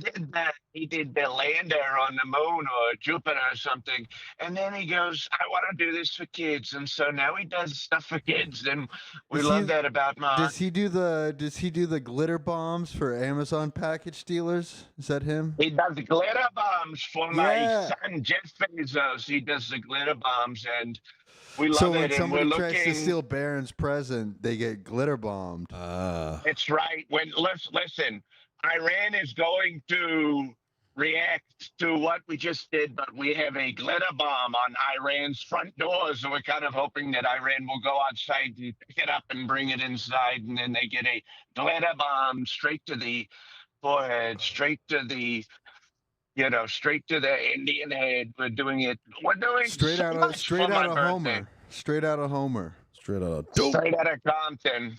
did the lander on the moon or Jupiter or something. And then he goes, I want to do this for kids. And so now he does stuff for kids. And we Does love he- that about Mark. Does he do the glitter bombs for Amazon package dealers? Is that him? He does the glitter bombs for my Yeah. son Jeff Bezos. He does the glitter bombs, and we love So when it. And we're somebody tries to looking. steal Baron's present, they get glitter bombed. That's right. When listen, Iran is going to react to what we just did, but we have a glitter bomb on Iran's front doors, and we're kind of hoping that Iran will go outside and pick it up and bring it inside, and then they get a glitter bomb straight to the forehead, straight to the Indian head. We're doing it. We're doing Straight so out of much for my birthday. Homer. Straight out of Homer. Straight out of Straight out of Compton.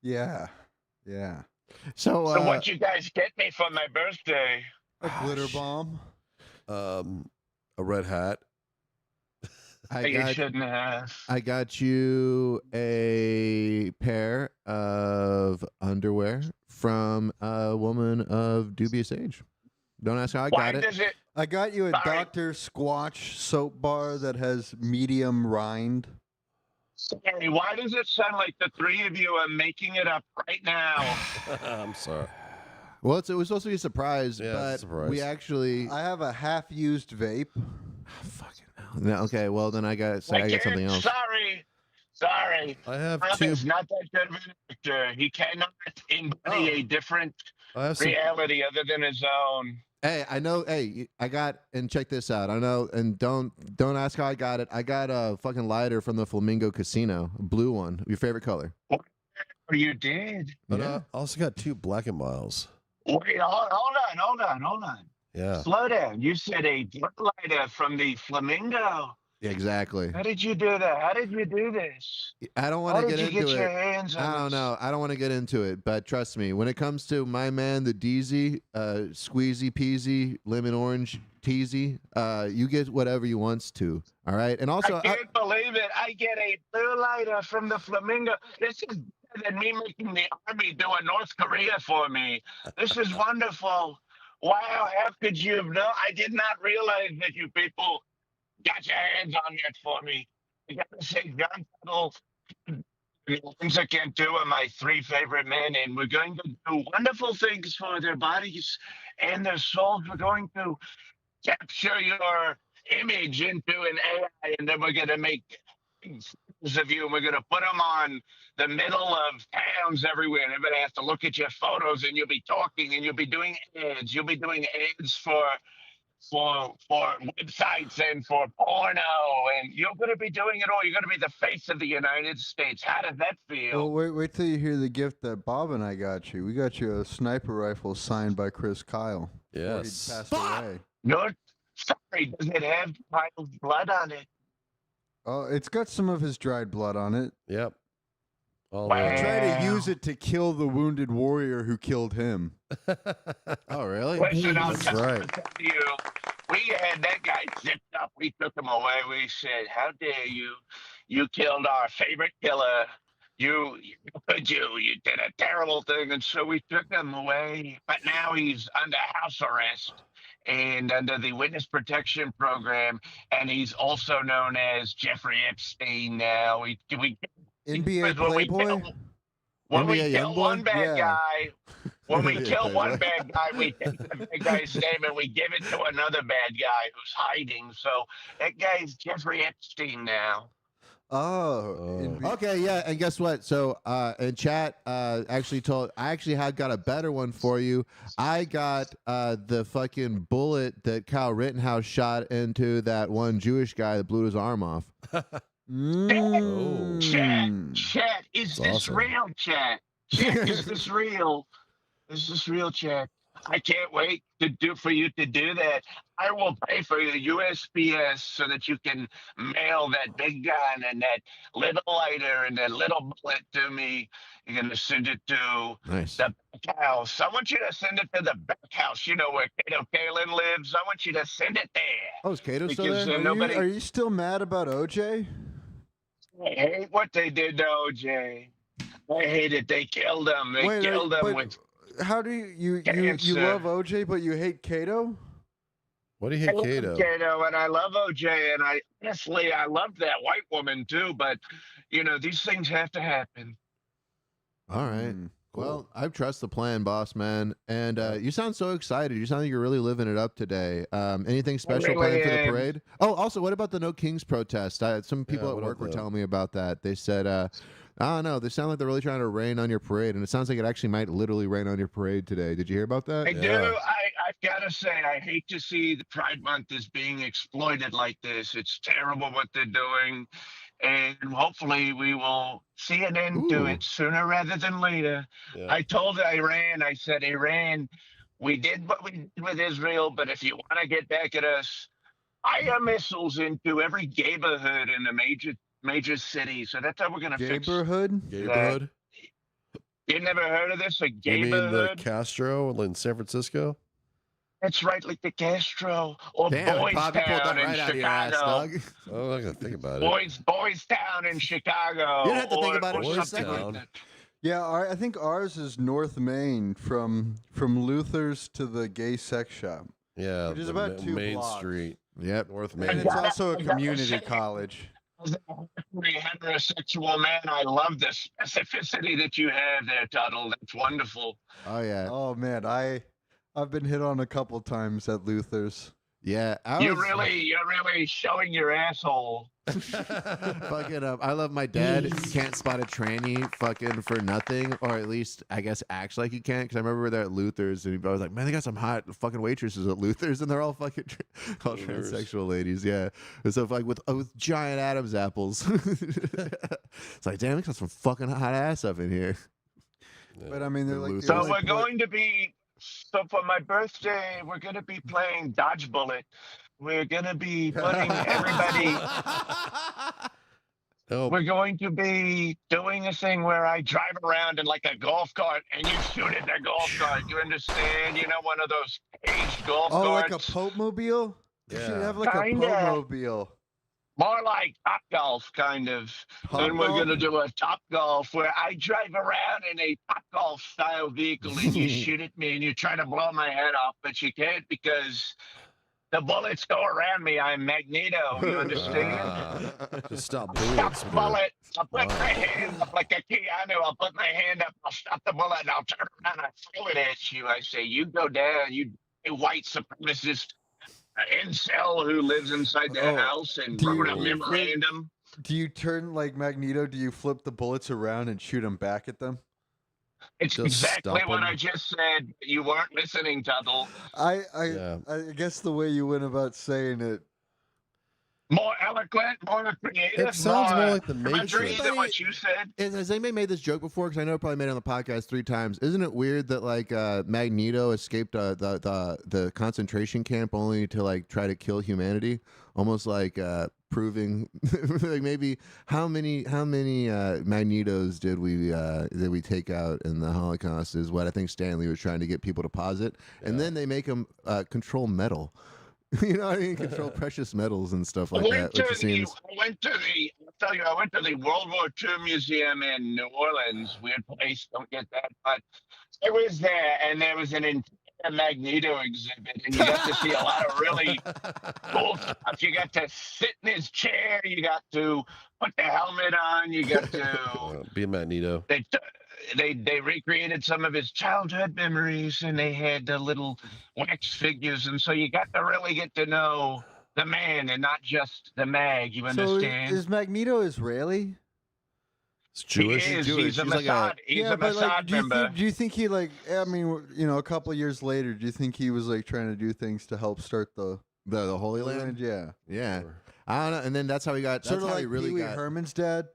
Yeah. Yeah. So, So what you guys get me for my birthday? A glitter bomb. A red hat. You shouldn't have. I got you a pair of underwear from a woman of dubious age. Don't ask how I Why got it. does it? I got you a Sorry. Dr. Squatch soap bar that has medium rind. Sorry, why does it sound like the three of you are making it up right now? I'm sorry. Well, it was supposed to be a surprise, Yeah, but it's a surprise. we actually. I have a half-used vape. Fucking hell. No, okay, well then I got something else. Sorry. I have Tom two. is not that good of an actor. He cannot embody a different I have some. reality other than his own. Hey, I know. Hey, I got and check this out. I know, and don't ask how I got it. I got a fucking lighter from the Flamingo Casino, a blue one. Your favorite color? Oh, you did. But Yeah. I also got 2 Black and Miles. Wait, hold on. Yeah. Slow down. You said a lighter from the Flamingo. Yeah, exactly. How did you do that? How did you do this? I don't want How to did get you into get your it. hands on I don't this? know. I don't want to get into it, but trust me, when it comes to my man, the DZ, squeezy peasy, lemon orange teasy, you get whatever you wants to. All right. And also, I can't believe it. I get a blue lighter from the Flamingo. This is better than me making the army do a North Korea for me. This is wonderful. Wow, how could you have known? I did not realize that you people got your hands on that for me. I gotta say, John Tuttle and Alonzo Cantu are my 3 favorite men, and we're going to do wonderful things for their bodies and their souls. We're going to capture your image into an AI, and then we're going to make photos of you, and we're going to put them on the middle of towns everywhere, and everybody has to look at your photos, and you'll be talking, and you'll be doing ads. You'll be doing ads for websites and for porno, and you're going to be doing it all. You're going to be the face of the United States. How does that feel? Well, wait till you hear the gift that Bob and I got you. We got you a sniper rifle signed by Chris Kyle. before he Yes. passed away. No, sorry, does it have Kyle's blood on it? Oh, it's got some of his dried blood on it. Yep. All Wow. He tried to use it to kill the wounded warrior who killed him. oh really? Listen, I'll That's tell right. you, we had that guy zipped up. We took him away. We said, "How dare you? You killed our favorite killer. You did a terrible thing." And so we took him away. But now he's under house arrest and under the witness protection program, and he's also known as Jeffrey Epstein. Now we NBA when we Playboy? kill, when we NBA kill Youngboy? one bad Yeah. guy. When we Yeah, kill one Playboy. bad guy, we take the bad guy's name and we give it to another bad guy who's hiding. So that guy's Jeffrey Epstein now. Oh. Okay, yeah, and guess what? So, and chat actually told I actually had got a better one for you. I got the fucking bullet that Kyle Rittenhouse shot into that one Jewish guy that blew his arm off. Oh. Chat, is That's this awesome. real, chat? Chat, is this real? Is this real, chat? I can't wait for you to do that. I will pay for your USPS so that you can mail that big gun and that little lighter and that little bullet to me. You're gonna send it to Nice. the back house. I want you to send it to the back house. You know where Kato Kalin lives. I want you to send it there. Oh, is Kato still Because, there? nobody- Are you still mad about OJ? I hate what they did to OJ. I hate it. They killed him. They killed him with how do you cancer. love OJ but you hate Kato? What do you I hate, love Kato? Kato, and I love OJ, and I honestly I love that white woman too. But these things have to happen. All right. Mm, Well, I trust the plan, boss man. And you sound so excited. You sound like you're really living it up today. Anything special really planned for the am. parade? Oh, also, what about the No Kings protest? Some people Yeah, at what work were about that? telling me about that. They said, I don't know. They sound like they're really trying to rain on your parade, and it sounds like it actually might literally rain on your parade today. Did you hear about that? I do. Yeah. I've got to say, I hate to see the Pride Month is being exploited like this. It's terrible what they're doing. And hopefully we will see an end to Ooh. it sooner rather than later. Yeah. I told Iran, I said, Iran, we did what we did with Israel, but if you want to get back at us, fire missiles into every neighborhood in the major city. So that's how we're going to fix it. Neighborhood? Neighborhood? You never heard of this? A You mean the neighborhood? Castro in San Francisco? That's right, like the Castro or Damn, Bob, you pulled that Boys Town in right out of your ass, Chicago. dog. Oh, I gotta think about it. Boys Town in Chicago. You don't have to think or- about it or for a something second. like that. Yeah, I think ours is North Main from Luther's to the gay sex shop. Yeah, Which is the about 2 Main blocks. Street, Yep. North And Main. it's also a I gotta community say- college. As a heterosexual man, I love the specificity that you have there, Tuttle. That's wonderful. Oh, yeah. Oh man, I've been hit on a couple times at Luther's. Yeah, You're really showing your asshole. fucking I love my dad. He can't spot a tranny fucking for nothing, or at least I guess acts like he can't. Because I remember we were there at Luther's, and I was like, man, they got some hot fucking waitresses at Luther's, and they're all fucking all transsexual ladies. Yeah, and so like with giant Adam's apples. It's like, damn, we got some fucking hot ass up in here. But I mean, they're like. So we're going to be. So for my birthday, we're going to be playing Dodge Bullet. We're going to be putting everybody. We're going to be doing a thing where I drive around in like a golf cart and you shoot at the golf cart. You understand? You know, one of those caged golf carts. Oh, like a Pope mobile? You should have like a Pope mobile. More like Top Golf, kind of. And we're going to do a Top Golf where I drive around in a Top Golf style vehicle and you shoot at me and you try to blow my head off, but you can't because the bullets go around me. I'm Magneto. You understand? Just stop Stop the bullet. I'll put my hand up like a Keanu. I'll put my hand up. I'll stop the bullet and I'll turn around and I throw it at you. I say, you go down, you white supremacist incel who lives inside the house and wrote a memorandum. Do you turn like Magneto? Do you flip the bullets around and shoot them back at them? It's Just exactly stop what 'em. I just said. You weren't listening, Tuttle. I Yeah. guess the way you went about saying it. More eloquent, more creative. It sounds more like the imagery Matrix. than what you said. Has anybody made this joke before? Because I know I probably made it on the podcast 3 times. Isn't it weird that like Magneto escaped the concentration camp only to like try to kill humanity? Almost like proving like maybe how many Magnetos did we take out in the Holocaust is what I think Stanley was trying to get people to posit, and then they make them control metal. You know what I mean? Control precious metals and stuff like that. I went to the World War II Museum in New Orleans. Weird place, don't get that. But I was there, and there was an entire Magneto exhibit, and you got to see a lot of really cool stuff. You got to sit in his chair. You got to put the helmet on. You got to Be a Magneto. They recreated some of his childhood memories, and they had the little wax figures, and so you got to really get to know the man and not just the mag. You understand? So is Magneto Israeli? It's Jewish. He is. Jewish. He's a He's like Mossad. He's a but like, Mossad member. do you think he like? I mean, you know, a couple years later, do you think he was like trying to do things to help start the Holy Land? Yeah. Yeah. I don't know. And then that's how he got. That's Sort of how like he really Pee-wee got. Herman's dad.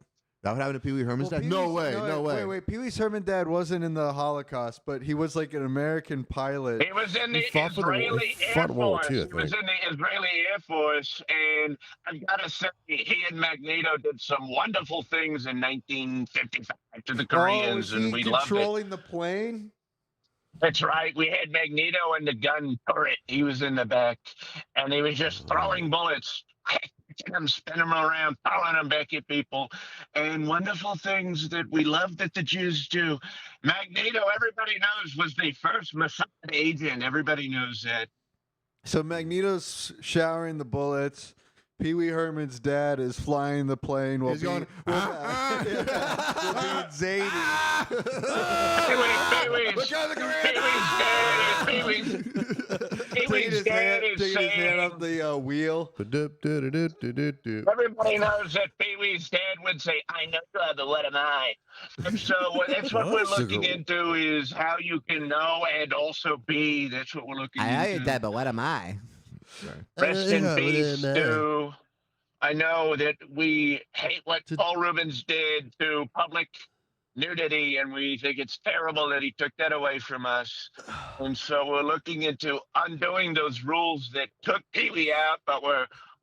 That what happened to Pee Wee Herman's dad? No way. No way. Wait. Pee Wee's Herman dad wasn't in the Holocaust, but he was like an American pilot. He was in the fought for the- Israeli he Air fought in World War Force. II, I He was think. in the Israeli Air Force, and I've got to say, he and Magneto did some wonderful things in 1955 to the Koreans, Oh, was and he we loved it. controlling the plane? That's right. We had Magneto in the gun turret. He was in the back, and he was just throwing bullets, them, spinning them around, throwing them back at people, and wonderful things that we love that the Jews do. Magneto, everybody knows, was the first Mossad agent. Everybody knows that. So Magneto's showering the bullets. Pee Wee Herman's dad is flying the plane while He's going, while being zany. Pee-wee's dad is Taking his hand saying, up the wheel. everybody knows that Pee-wee's dad would say, I know you are, but what am I? And so that's what we're looking into is how you can know and also be. That's what we're looking into. but what am I? Rest in peace, Stu. I know that we hate what Paul Rubens did to public nudity, and we think it's terrible that he took that away from us. And so we're looking into undoing those rules that took Pee-wee out, but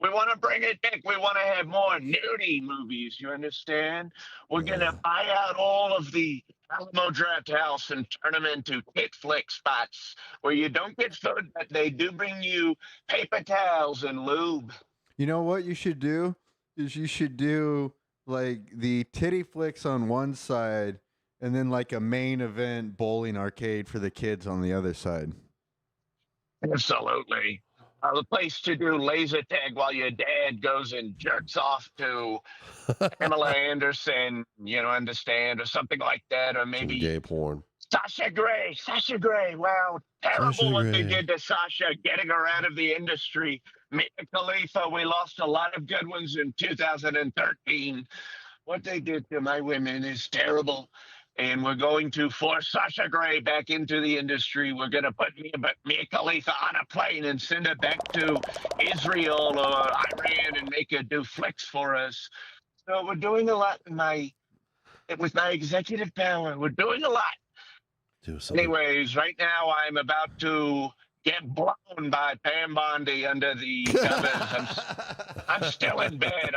we want to bring it back. We want to have more nudie movies, you understand? We're going to buy out all of the Alamo Draft House and turn them into tit flick spots where you don't get food, but they do bring you paper towels and lube. You know what you should do? Is you should do like the titty flicks on one side and then like a main event bowling arcade for the kids on the other side. Absolutely. The place to do laser tag while your dad goes and jerks off to Pamela Anderson, you know, understand, or something like that, or maybe Gay porn. Sasha Grey. Wow, terrible Sasha what they Grey. did to Sasha, getting her out of the industry. Mia Khalifa, we lost a lot of good ones in 2013. What they did to my women is terrible. And we're going to force Sasha Grey back into the industry. We're going to put Mia Khalifa on a plane and send her back to Israel or Iran and make her do flicks for us. So we're doing a lot with my executive power. We're doing a lot. Do something. Anyways, right now I'm about to get blown by Pam Bondi under the covers. I'm still in bed.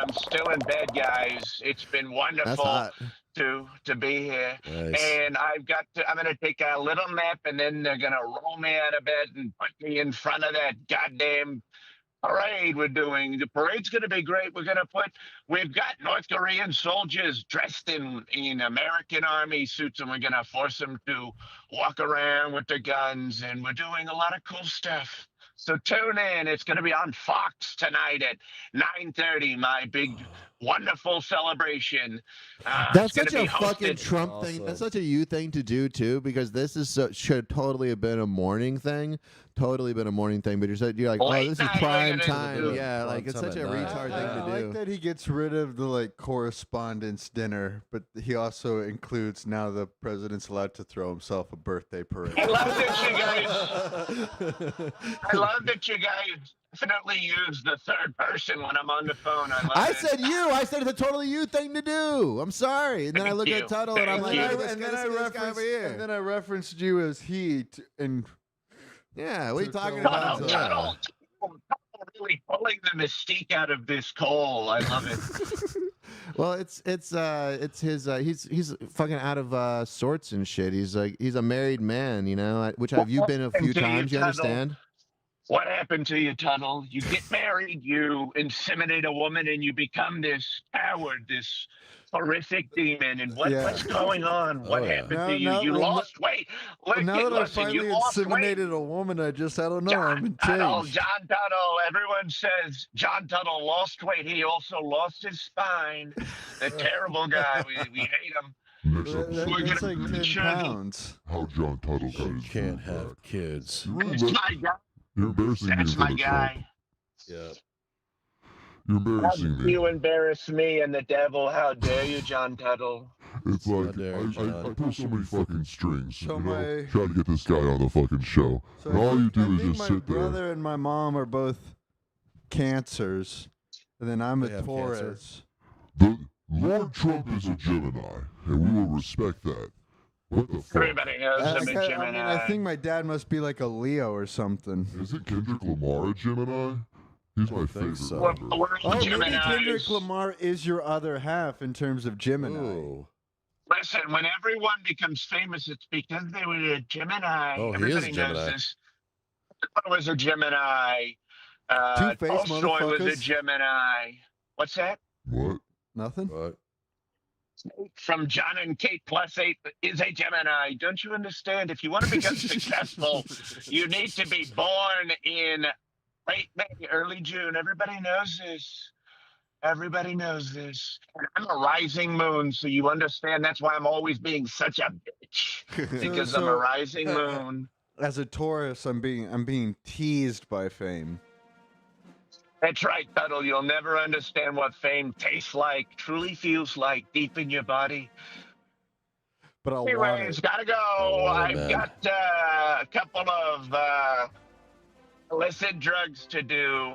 Guys. It's been That's wonderful hot. to be here. Nice. And I'm gonna take a little nap, and then they're gonna roll me out of bed and put me in front of that goddamn parade we're doing. The parade's going to be great. We've got North Korean soldiers dressed in American Army suits, and we're going to force them to walk around with their guns, and we're doing a lot of cool stuff. So tune in. It's going to be on Fox tonight at 9:30. My big, wonderful celebration. That's it's such a gonna be fucking hosted- Trump thing. That's such a you thing to do too, because this is should totally have been a morning thing. Totally been a morning thing, but you're like, oh, Late this is night, prime we're gonna time. do it. Yeah, like Prime it's time such a at night. retard I thing to like do. that he gets rid of the like correspondence dinner, but he also includes now the president's allowed to throw himself a birthday parade. I love that you guys definitely use the third person when I'm on the phone. I love I it. said you. I said it's a totally you thing to do. I'm sorry. And then I Thank look you. at Tuttle and I'm Thank like, you. hey, this guy over here. And then I referenced you as he, and Yeah, what are you To talking throw about? him Tuttle really pulling the mystique out of this call. I love it. Well, it's his he's fucking out of sorts and shit. He's a married man, you know, which have you been a few times? You understand? What happened to you, Tuttle? You get married, you inseminate a woman, and you become this coward, this horrific demon. And what's going on? What happened to you? You lost weight. now that I Listen, finally you lost weight. inseminated a woman, I don't know. I'm in Tuttle, change. John Tuttle. Everyone says John Tuttle lost weight. He also lost his spine. The terrible guy. We hate him. Next That- episode, We're That's gonna like 10 sure- pounds. how John Tuttle got You his can't food have back. kids. You really That's let- my guy. You're embarrassing me in That's front my of guy. Trump. Yeah. You're How embarrassing dare me. you embarrass me and the devil? How dare you, John Tuttle? It's like dare, I John. pull so many fucking strings, So you know, my- try to get this guy on the fucking show. So and all you do I is think just my sit there. brother and my mom are both cancers, and then I'm They a have cancer. Taurus. The Lord Trump is a Gemini, and we will respect that. What the fuck? Everybody knows I'm a Gemini. I think my dad must be like a Leo or something. Isn't Kendrick Lamar a Gemini? He's my think favorite so. rapper. We're all Oh, maybe Geminis. Kendrick Lamar is your other half in terms of Gemini. Ooh. Listen, when everyone becomes famous, it's because they were a Gemini. Oh, he is a Everybody knows Gemini. this. I was a Gemini. Two-faced Tolstoy was a motherfuckers. Gemini. What's that? What? Nothing? What? From John and Kate plus 8 is a Gemini. Don't you understand? If you want to become successful, you need to be born in late May, early June. Everybody knows this. Everybody knows this. And I'm a rising moon, so you understand that's why I'm always being such a bitch. Because I'm a rising moon. As a Taurus, I'm being teased by fame. That's right, Tuttle. You'll never understand what fame tastes like, truly feels like deep in your body. But I'll want Anyways, it. gotta go. Oh, I've man. got a couple of illicit drugs to do.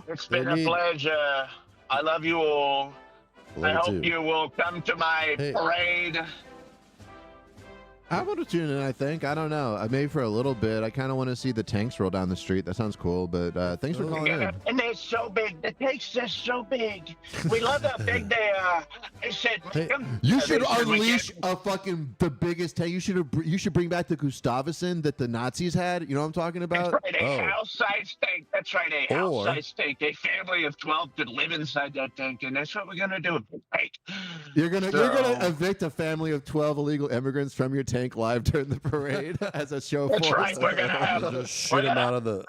It's been They a need- pleasure. I love you all. I Love hope to. you will come to my Hey. parade. I want to tune in, I think. I don't know. Maybe for a little bit. I kind of want to see the tanks roll down the street. That sounds cool, but thanks for calling in. And they're so big. The tanks are so big. We love how big they are. I said, Hey, "Come." you They should said, "We unleash get-" a fucking the biggest tank. You should bring back the Gustavison that the Nazis had. You know what I'm talking That's about? right, a Oh. house-sized tank. That's right, a Or- house-sized tank. A family of 12 could live inside that tank, and that's what we're gonna do. Tank. You're gonna So- evict a family of 12 illegal immigrants from your tank live during the parade as a show That's force. right. We're gonna have Just shoot him out of the.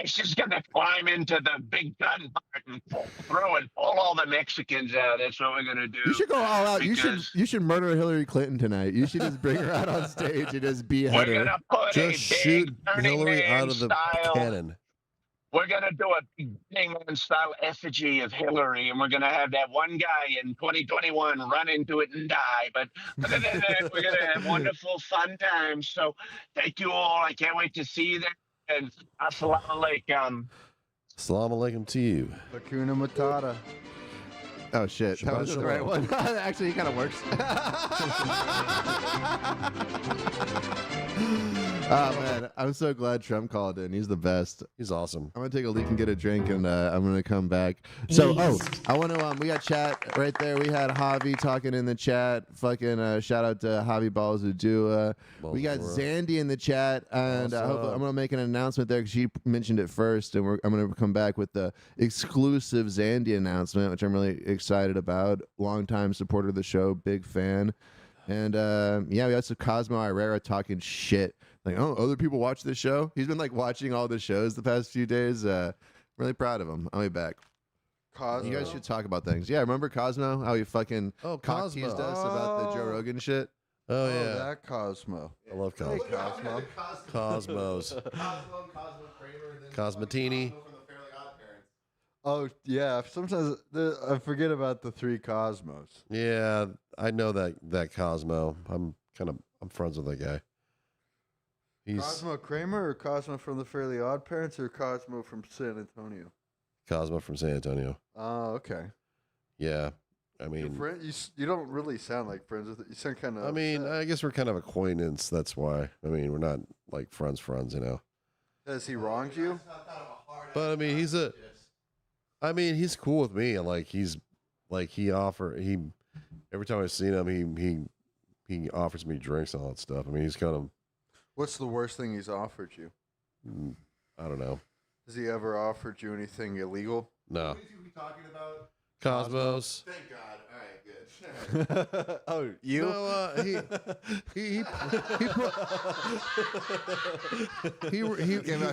Ice is gonna climb into the big gun part through and pull all the Mexicans out. That's what we're gonna do. You should go all out. Because You should murder Hillary Clinton tonight. You should just bring her out on stage and just behead we're her. gonna put Just a shoot big Burning Hillary Man out of the style. cannon. We're gonna do a Burning Man style effigy of Hillary, and we're gonna have that one guy in 2021 run into it and die. But other than that, we're gonna have wonderful, fun times. So thank you all. I can't wait to see you there. And assalamu alaikum. Assalamu alaikum to you. Hakuna Matata. Oh shit, that Shabbat was the right shalom. one. Actually, it kind of works. Oh man, I'm so glad Trump called in. He's the best. He's awesome. I'm gonna take a leak and get a drink, and I'm gonna come back. So, I want to. We got chat right there. We had Javi talking in the chat. Fucking shout out to Javi Balzadua. We got Zandy in the chat, and I hope I'm gonna make an announcement there because she mentioned it first, and I'm gonna come back with the exclusive Zandy announcement, which I'm really excited about. Longtime supporter of the show, big fan, and yeah, we got some Cosmo Herrera talking shit. Like, oh, other people watch this show. He's been like watching all the shows the past few days. Really proud of him. I'll be back. Cosmo. You guys should talk about things. Yeah, remember Cosmo? How he fucking Cosmo. cock-teased us about the Joe Rogan shit? Oh, yeah. That Cosmo. I love Cosmo. Hey, Cosmo. Cosmos. Cosmatini. Oh, yeah. Sometimes I forget about the three Cosmos. Yeah, I know that Cosmo. I'm friends with that guy. He's Cosmo Kramer or Cosmo from the Fairly Odd Parents or Cosmo from San Antonio? Cosmo from San Antonio. Oh, okay. Yeah, I mean, You don't really sound like friends with it. You sound kind of. I mean, I guess we're kind of acquaintance. That's why. I mean, we're not like friends, you know. Has he wronged you? But I mean, he's cool with me. And like every time I've seen him, he offers me drinks and all that stuff. I mean, he's kind of. What's the worst thing he's offered you? I don't know. Has he ever offered you anything illegal? No. What are we talking about? Cosmos. Thank God. All right, good. Oh, you? No,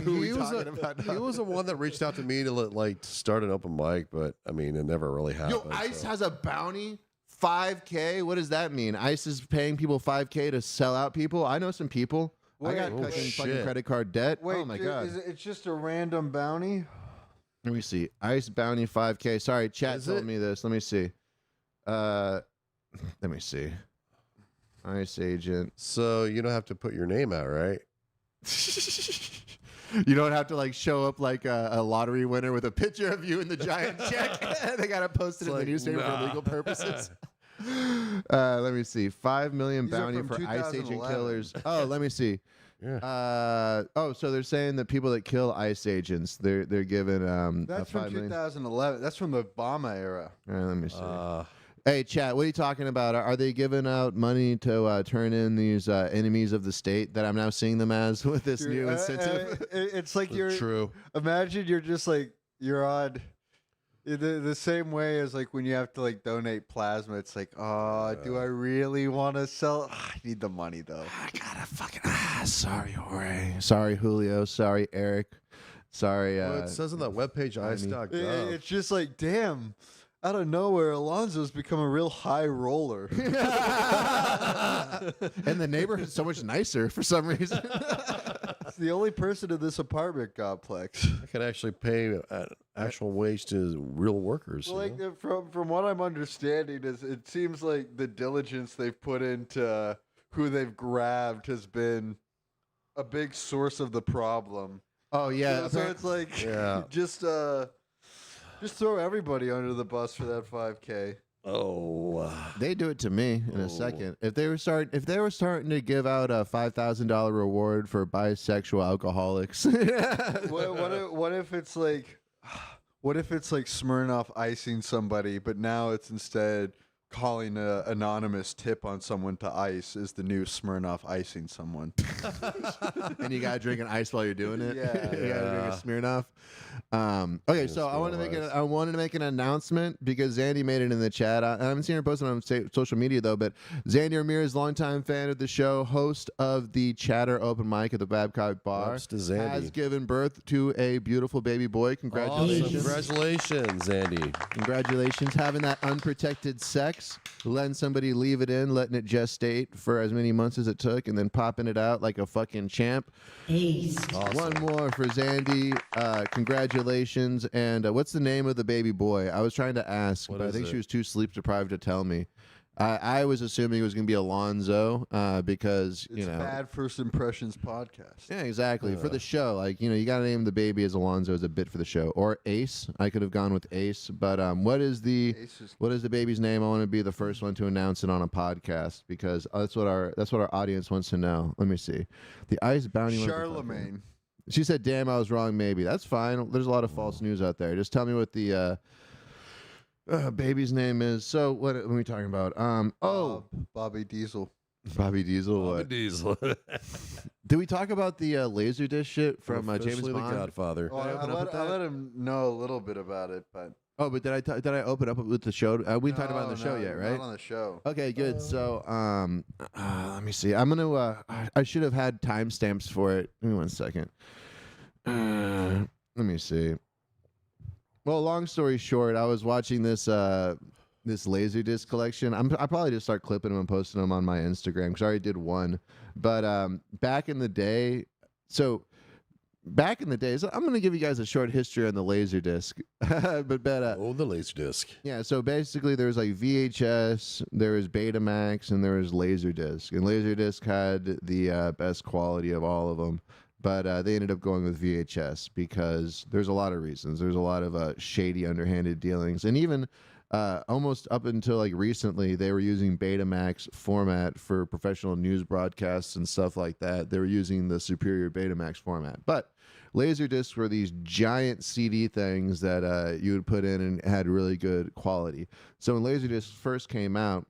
he was the one that reached out to me to like start an open mic, but I mean, it never really happened. Yo, ICE has a bounty. 5K? What does that mean? ICE is paying people 5K to sell out people? I know some people. I got fucking credit card debt. Wait, oh my God. It's just a random bounty? Let me see. ICE bounty 5K. Sorry, chat told me this. Let me see. Let me see. ICE agent. So you don't have to put your name out, right? You don't have to like show up like a lottery winner with a picture of you in the giant check. They got to post it in the newspaper for legal purposes. Let me see. 5 million bounty for ICE agent killers. Oh, let me see. Yeah. So they're saying that people that kill ICE agents, they're given That's $5 from million. 2011. That's from the Obama era. All right, let me see. Hey, chat, what are you talking about? Are they giving out money to turn in these enemies of the state that I'm now seeing them as with this new incentive? It's like you're true. Imagine you're just like you're on the same way as like when you have to like donate plasma. It's like, oh, do I really want to sell? I need the money though. I gotta fucking sorry, Jorge. Sorry, Julio. Sorry, Eric. Sorry. Well, it says on that webpage, ice.gov. It's just like, damn. Out of nowhere, Alonzo's become a real high roller. And the neighborhood's so much nicer for some reason. It's the only person in this apartment complex. I can actually pay actual wage to real workers. Well, like from what I'm understanding, is it seems like the diligence they've put into who they've grabbed has been a big source of the problem. Oh yeah, so it's like just throw everybody under the bus for that 5K. Oh, they do it to me in a second. If they were starting to give out a $5,000 reward for bisexual alcoholics. what if it's like Smirnoff icing somebody, but now it's instead calling an anonymous tip on someone to ice is the new Smirnoff icing someone. and you gotta drink an ice while you're doing it. Yeah. You gotta drink a Smirnoff. Okay, so I wanted to make an announcement because Zandy made it in the chat. I haven't seen her posted on social media though, but Zandy Ramirez, longtime fan of the show, host of the Chatter Open Mic at the Babcock Bar, has given birth to a beautiful baby boy. Congratulations! Awesome. Congratulations, Zandy! Congratulations, having that unprotected sex, letting somebody leave it in, letting it gestate for as many months as it took, and then popping it out like a fucking champ. Awesome. One more for Zandy. Congratulations. And what's the name of the baby boy? I was trying to ask, but I think she was too sleep deprived to tell me. I was assuming it was going to be Alonzo because, it's Bad First Impressions podcast. Yeah, exactly. For the show, like, you got to name the baby as Alonzo as a bit for the show. Or Ace. I could have gone with Ace. But what is the baby's name? I want to be the first one to announce it on a podcast because that's what our audience wants to know. Let me see. The Ice Bounty. Charlemagne. She said, damn, I was wrong, maybe. That's fine. There's a lot of false news out there. Just tell me what the baby's name is. So, what are we talking about? Bobby Diesel. Bobby Diesel. Bobby Diesel. Did we talk about the Laserdisc shit from James Bond? The Godfather. Oh, I let him know a little bit about it, but... Oh, but did I open up with the show? We talked about it on the show yet, right? Not on the show. Okay, good. So, let me see. I'm gonna. I should have had timestamps for it. Give me 1 second. Let me see. Well, long story short, I was watching this Laserdisc collection. I'll probably just start clipping them and posting them on my Instagram because I already did one. But back in the day, so I'm going to give you guys a short history on the Laserdisc. but the Laserdisc. Yeah, so basically there was like VHS, there was Betamax, and there was Laserdisc. And Laserdisc had the best quality of all of them. But they ended up going with VHS because there's a lot of reasons. There's a lot of shady, underhanded dealings. And even almost up until like recently, they were using Betamax format for professional news broadcasts and stuff like that. They were using the superior Betamax format. But Laserdiscs were these giant CD things that you would put in and had really good quality. So when Laserdiscs first came out,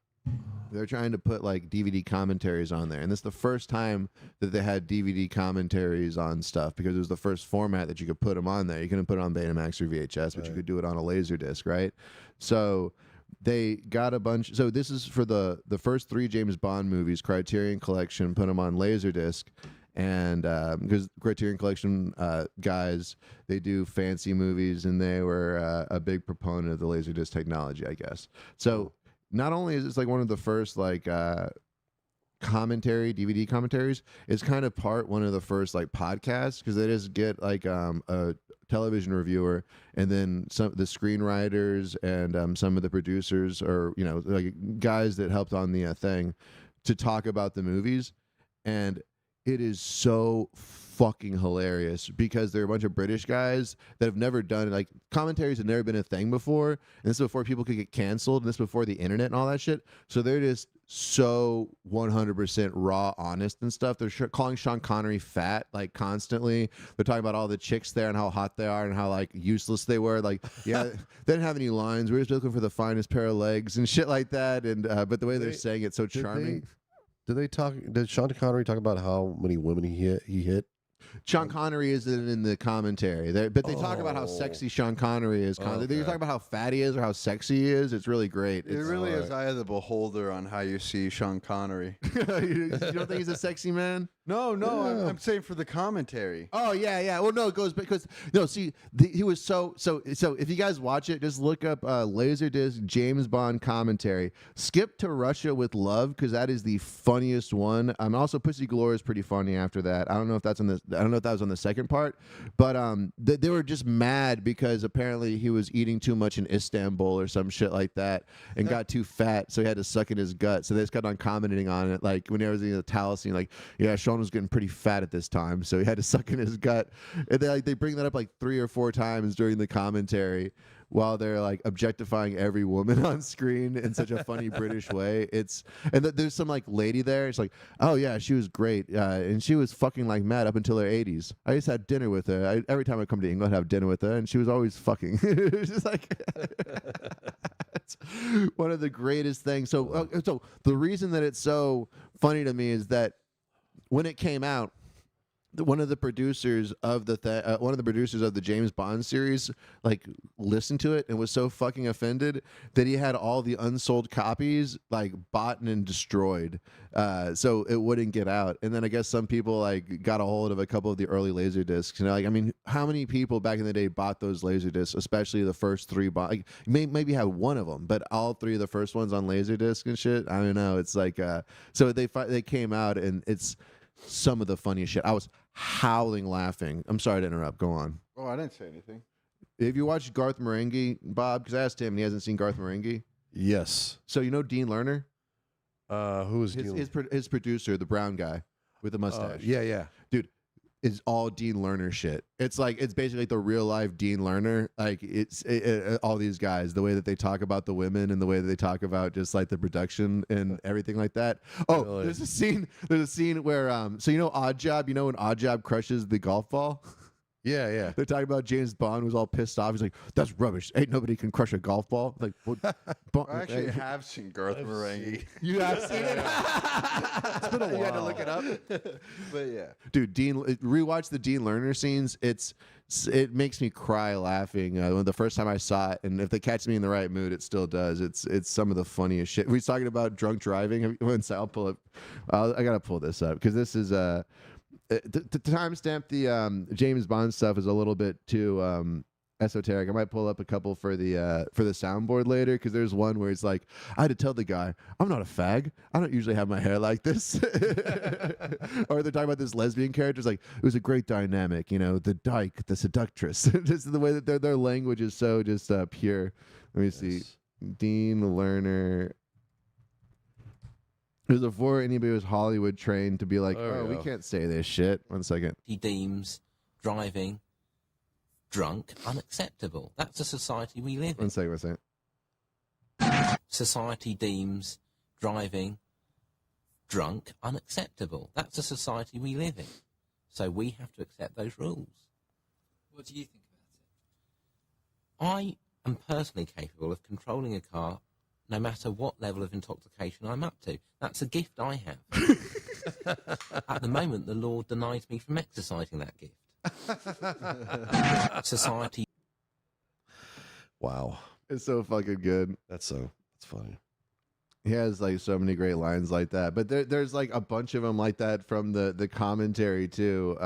they're trying to put like DVD commentaries on there. And this is the first time that they had DVD commentaries on stuff because it was the first format that you could put them on there. You couldn't put it on Betamax or VHS, but you could do it on a Laserdisc, right? So they got a bunch. So this is for the first 3 James Bond movies, Criterion Collection, put them on Laserdisc. And because Criterion Collection guys, they do fancy movies, and they were a big proponent of the Laserdisc technology, I guess. So not only is this like one of the first like DVD commentaries, it's kind of one of the first like podcasts because they just get like a television reviewer and then some of the screenwriters and some of the producers or like guys that helped on the thing to talk about the movies. And it is so fucking hilarious because they're a bunch of British guys that have never done like commentaries have never been a thing before, and this is before people could get canceled, and this is before the internet and all that shit. So they're just so 100% raw, honest and stuff. They're calling Sean Connery fat like constantly. They're talking about all the chicks there and how hot they are and how like useless they were. Like, yeah, they didn't have any lines. We were just looking for the finest pair of legs and shit like that. And but the way they're saying it's so charming. Did Sean Connery talk about how many women he hit? Sean Connery is in the commentary, but they talk about how sexy Sean Connery is. They talk about how fat he is or how sexy he is. It's really great. It really is eye of the beholder on how you see Sean Connery. You don't think he's a sexy man? No, I'm saying for the commentary. Oh yeah. Well, no, it goes because See, he was so. If you guys watch it, just look up Laserdisc James Bond commentary. Skip to Russia with Love because that is the funniest one. Also Pussy Galore is pretty funny after that. I don't know if that was on the second part, but they were just mad because apparently he was eating too much in Istanbul or some shit like that and got too fat, so he had to suck in his gut. So they just got on commenting on it, like when he was in the towel scene, like, yeah, Sean was getting pretty fat at this time, so he had to suck in his gut. And they bring that up like 3 or 4 times during the commentary while they're like objectifying every woman on screen in such a funny British way. There's some like lady there. It's like, oh yeah, she was great, and she was fucking like mad up until her 80s. I just had dinner with her. Every time I come to England, I'd have dinner with her, and she was always fucking. It's just like it's one of the greatest things. So the reason that it's so funny to me is that when it came out, one of the producers of the James Bond series like listened to it and was so fucking offended that he had all the unsold copies like bought and destroyed, so it wouldn't get out. And then I guess some people like got a hold of a couple of the early laser discs. And like, I mean, how many people back in the day bought those laser discs, especially the first 3? Like, maybe have one of them, but all 3 of the first ones on laser disc and shit. I don't know. It's like so they came out and it's some of the funniest shit. I was howling laughing. I'm sorry to interrupt. Go on. Oh, I didn't say anything. Have you watched Garth Marenghi, Bob? Because I asked him and he hasn't seen Garth Marenghi. Yes. So you know Dean Lerner? Who is Dean? His producer, the brown guy with the mustache. Yeah. Dude, it's all Dean Lerner shit. It's basically like the real life Dean Lerner. Like all these guys, the way that they talk about the women and the way that they talk about just like the production and everything like that. Oh, really? There's a scene where so you know Odd Job, when Odd Job crushes the golf ball? Yeah. They're talking about James Bond was all pissed off. He's like, "That's rubbish. Ain't nobody can crush a golf ball." Like, I actually have seen Garth Marenghi. You have seen it? It's been a while. You had to look it up. But yeah, dude, rewatch the Dean Lerner scenes. It makes me cry laughing. When the first time I saw it, and if they catch me in the right mood, it still does. It's some of the funniest shit. We're talking about drunk driving. I'll pull it. I gotta pull this up because this is to timestamp the James Bond stuff is a little bit too esoteric. I might pull up a couple for the soundboard later because there's one where it's like, I had to tell the guy, I'm not a fag. I don't usually have my hair like this. Or they're talking about this lesbian character. It's like, it was a great dynamic, the dyke, the seductress. Just the way that their language is so just pure. Let me see. Dean Lerner. It was before anybody was Hollywood trained to be like, we can't say this shit. 1 second. He deems driving drunk unacceptable. That's the society we live in. 1 second. Society deems driving drunk unacceptable. That's the society we live in. So we have to accept those rules. What do you think about it? I am personally capable of controlling a car no matter what level of intoxication I'm up to. That's a gift I have. At the moment, the law denies me from exercising that gift. Society. Wow. It's so fucking good. That's funny. He has like so many great lines like that. But there's like a bunch of them like that from the commentary too.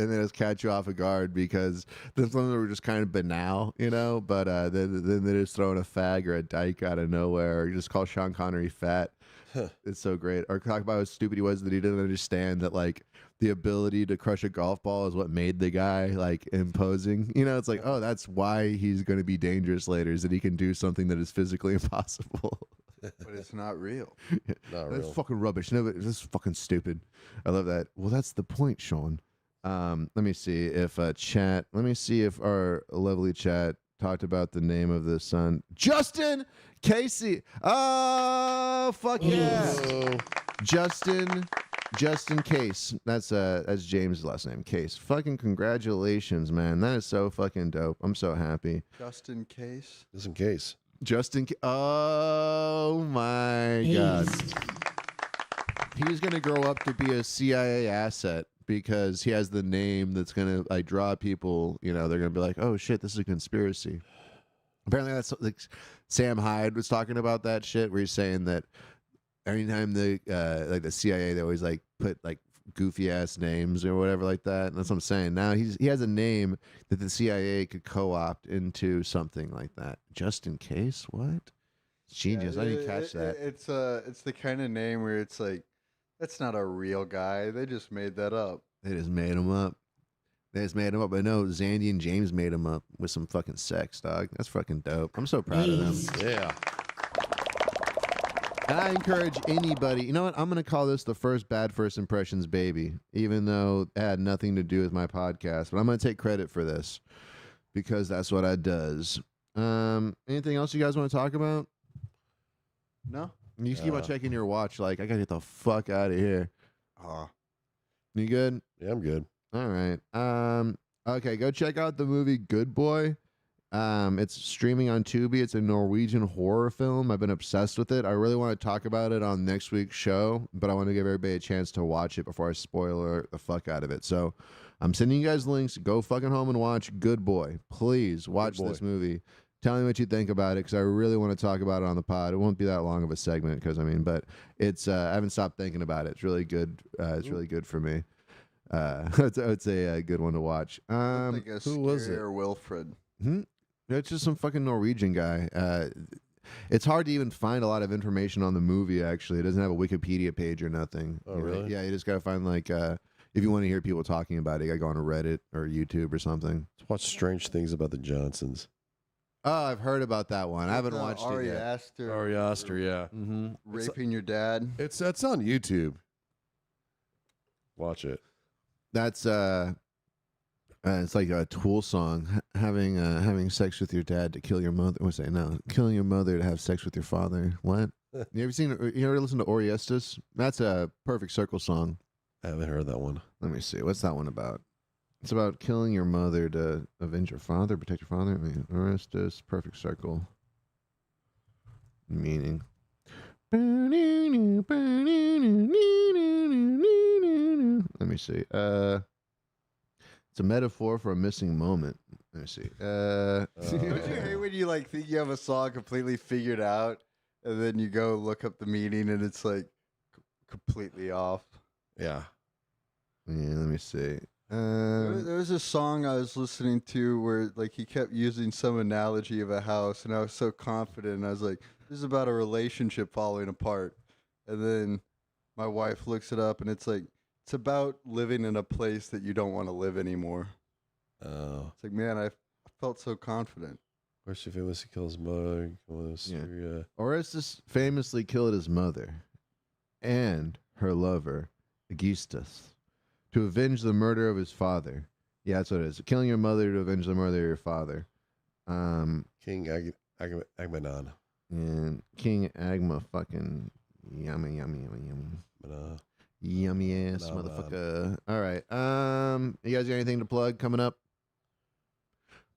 And then just catch you off a guard because some of them were just kind of banal, but then they're just throwing a fag or a dyke out of nowhere, or just call Sean Connery fat. It's so great. Or talk about how stupid he was that he didn't understand that like the ability to crush a golf ball is what made the guy like imposing. It's like, oh, that's why he's going to be dangerous later, is that he can do something that is physically impossible. But it's not real. Not That's real. fucking rubbish. No, that's fucking stupid. I love that. Well, that's the point, Sean. Let me see if our lovely chat talked about the name of the son. Justin Casey. Oh, fuck yeah. Justin Case. That's James' last name, Case. Fucking congratulations, man. That is so fucking dope. I'm so happy. Just in case. Oh my God. He's going to grow up to be a CIA asset because he has the name that's going to like draw people, they're going to be like, oh shit, this is a conspiracy. Apparently that's like Sam Hyde was talking about that shit where he's saying that anytime the CIA, they always like put like goofy ass names or whatever like that. And that's what I'm saying. Now he has a name that the CIA could co-opt into something like that. Just in case? What? Genius. Yeah, I didn't catch that. It's the kind of name where it's like, that's not a real guy. They just made that up. They just made him up. But no, Zandy and James made him up with some fucking sex, dog. That's fucking dope. I'm so proud of them. Yeah. And I encourage anybody, you know what? I'm going to call this the first Bad First Impressions baby, even though it had nothing to do with my podcast. But I'm going to take credit for this because that's what I does. Anything else you guys want to talk about? No. You just keep on checking your watch like, I got to get the fuck out of here. You good? Yeah, I'm good. All right. Okay, go check out the movie Good Boy. It's streaming on Tubi. It's a Norwegian horror film. I've been obsessed with it. I really want to talk about it on next week's show, but I want to give everybody a chance to watch it before I spoiler the fuck out of it. So I'm sending you guys links. Go fucking home and watch Good Boy. Please watch this movie. Tell me what you think about it, because I really want to talk about it on the pod. It won't be that long of a segment, but it's I haven't stopped thinking about it. It's really good. It's really good for me. It's a good one to watch. Who was it? Or Wilfred. It's just some fucking Norwegian guy. It's hard to even find a lot of information on the movie. Actually, it doesn't have a Wikipedia page or nothing. Oh, really? Yeah, you just gotta find if you want to hear people talking about it, you gotta go on to Reddit or YouTube or something. Let's watch Strange Things About the Johnsons. Oh, I've heard about that one. I haven't watched it yet. Ari Aster, yeah. Mm-hmm. Raping your dad. It's on YouTube. Watch it. That's it's like a Tool song. Having sex with your dad to kill your mother. What's that? No, killing your mother to have sex with your father. What? You ever listen to Oriestas? That's a Perfect Circle song. I haven't heard that one. Let me see. What's that one about? It's about killing your mother to avenge your father, protect your father. I mean, Orestes, Perfect Circle. Meaning. Let me see. It's a metaphor for a missing moment. Let me see. Don't you hate when you think you have a song completely figured out, and then you go look up the meaning, and it's completely off? Yeah. Yeah. Let me see. There was a song I was listening to where he kept using some analogy of a house, and I was so confident. And I was like, "This is about a relationship falling apart." And then my wife looks it up, and it's about living in a place that you don't want to live anymore. Oh, it's man, I felt so confident. Where's your famous to kill his mother? Yeah. Orestes famously killed his mother and her lover, Aegisthus, to avenge the murder of his father. Yeah, that's what it is. Killing your mother to avenge the murder of your father. King Agamemnon. And King Agma fucking yummy. Yummy ass motherfucker. All right. You guys got anything to plug coming up?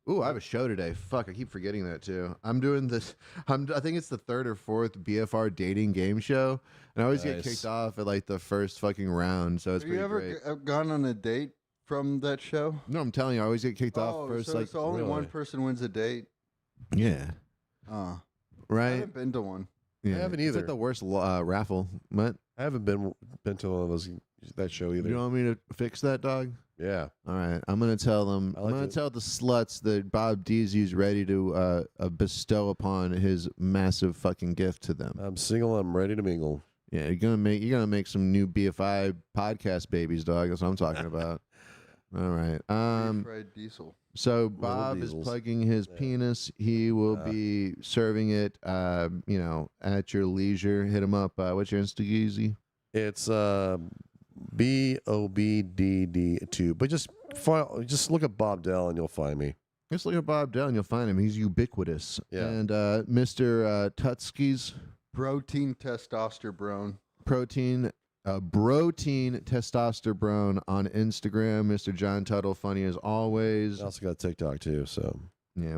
Ooh, I have a show today. Fuck, I keep forgetting that too. I'm doing this. I think it's the 3rd or 4th BFR dating game show, and I always get kicked off at the first fucking round. So it's pretty great. Have you ever gone on a date from that show? No, I'm telling you, I always get kicked off first. So only one person wins a date. Yeah. Oh, right. I haven't been to one. Yeah. I haven't either. It's like the worst raffle. What? I haven't been to one of that show either. You want me to fix that, dog? Yeah. All right. I'm gonna tell them. I'm gonna tell the sluts that Bob Deasy's ready to bestow upon his massive fucking gift to them. I'm single. I'm ready to mingle. Yeah, you're gonna make some new BFI podcast babies, dog. That's what I'm talking about. All right. Fried diesel. So Bob is plugging his penis. He will be serving it, at your leisure. Hit him up. What's your Instageezy? It's BOBDD2. But just look at Bob Dell and you'll find me. Just look at Bob Dell and you'll find him. He's ubiquitous. Yeah. And Mr. Tutski's protein testosterone. Protein testosterone on Instagram. Mr. John Tuttle, funny as always. I also got TikTok too. So yeah,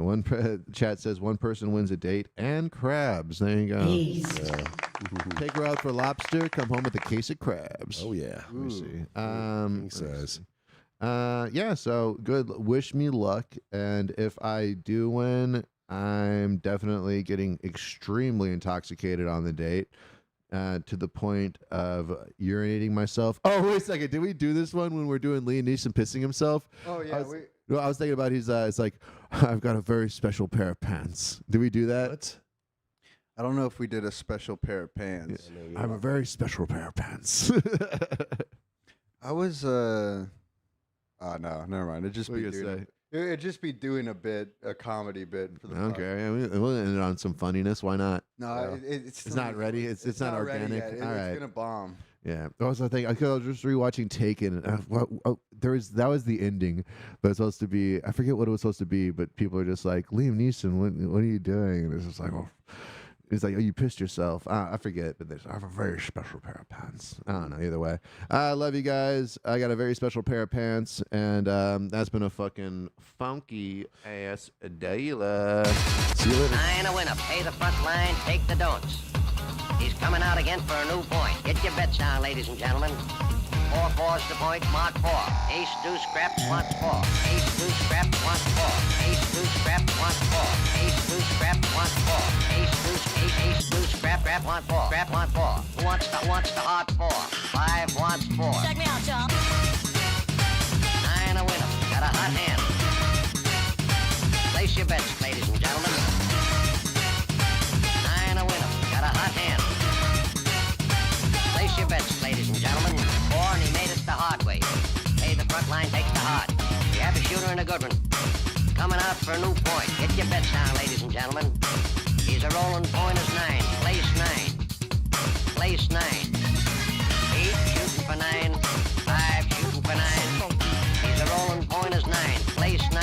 chat says one person wins a date and crabs. There you go. Yeah. Take her out for lobster. Come home with a case of crabs. Oh yeah. Let me see. King size. Yeah. So good. Wish me luck. And if I do win, I'm definitely getting extremely intoxicated on the date. To the point of urinating myself. Oh, wait a second. Did we do this one when we're doing Liam Neeson pissing himself? Oh, yeah. I was thinking about it's like, I've got a very special pair of pants. Did we do that? What? I don't know if we did a special pair of pants. I have a very special pair of pants. I was, no, never mind. It'd just be doing a comedy bit for the Okay, I mean, we'll end it on some funniness. Why not? No, it's not ready. It's not organic. All right, it's gonna bomb. Yeah. Also, I think I was just rewatching Taken. And, that was the ending, but it's supposed to be. I forget what it was supposed to be, but people are just like, Liam Neeson, what are you doing? And it's just like, He's like, oh, you pissed yourself. I forget, but I have a very special pair of pants. I don't know. Either way, I love you guys. I got a very special pair of pants, and that's been a fucking funky ass dealer. See you later. Nine a winner. Pay the front line. Take the don'ts. He's coming out again for a new point. Get your bets down, ladies and gentlemen. 4-4's the point, mark 4. Ace, deuce, scrap, wants 4. Ace, deuce, scrap, wants 4. Ace, deuce, scrap, wants 4. Ace, deuce, scrap, wants 4. Ace, deuce, ace, deuce, scrap, wants 4. Scrap, wants 4. Who wants the hot 4? 5 wants 4. Check me out, y'all. 9 a winner, got a hot hand. Place your bets, ladies and gentlemen. 9 a winner, got a hot hand. Place your bets, ladies and gentlemen. 4, and he made it the hard way. Hey, the front line takes the hard. We have a shooter and a good one. Coming out for a new point. Get your bets down, ladies and gentlemen. He's a rolling point as 9. Place 9. Place 9. 8 shooting for 9. 5 shooting for 9. He's a rolling point as 9. Place 9.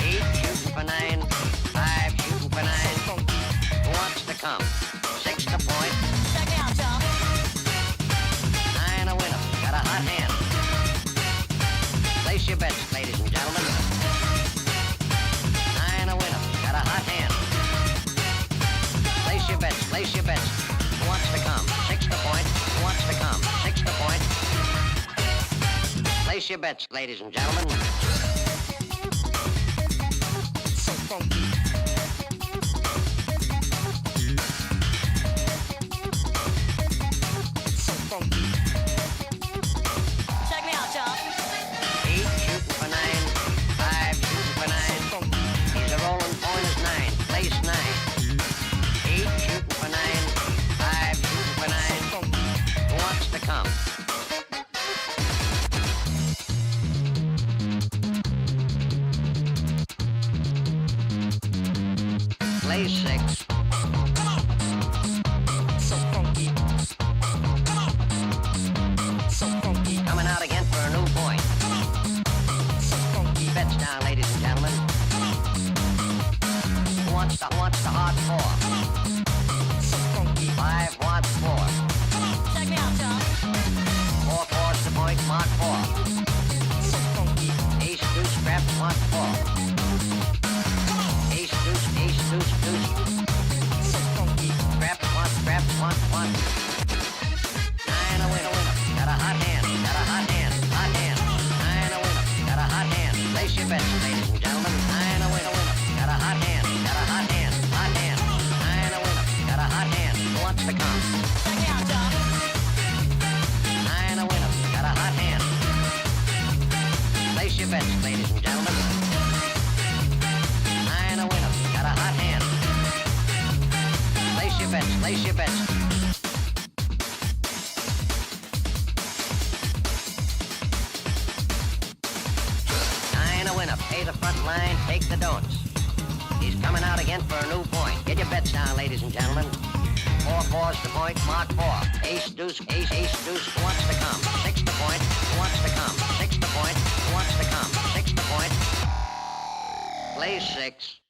8 shooting for 9. 5 shooting for 9. Who wants to come? 6 to point. Check me out, y'all. 9 a winner. Got a hot hand. Place your bets, ladies and gentlemen. 9 a winner. Got a hot hand. Place your bets. Place your bets. Who wants to come? 6 to point. Who wants to come? 6 to point. Place your bets, ladies and gentlemen. So funky. So funky. Check me out, y'all. 8 shooting for 9. 5 shooting for 9. He's a rolling point as 9. Place 9. 8 shooting for 9. 5 shooting for 9. Who wants to come? Place 6. So funky. So funky. Coming out again for a new point. So funky. Bets down, ladies and gentlemen. Who wants the hard 4? So funky. 5 wants 4. Check me out, y'all. 4 4's the point, mark 4. So funky. Ace, deuce, scrap, mark 4. Ace, deuce, deuce. So funky. Scrap, 1. 9 a winner. Got a hot hand. 9 a winner. Got a hot hand. Place your bets, ladies and gentlemen. 9 a winner. Got a hot hand. 9 a winner. Got a hot hand. Who wants to come? Check me out, y'all. 9 a winner. Got a hot hand. Place your bets, ladies and gentlemen. 9 a winner. Got a hot hand. Place your bets. 9 a winner. Pay the front line. Take the don'ts. He's coming out again for a new point. Get your bets down, ladies and gentlemen. 4 4's the point. Mark 4. Ace, deuce. Who wants to come? 6 to point. Who wants to come? 6 to point. Who wants to come? 6 to point. Play 6.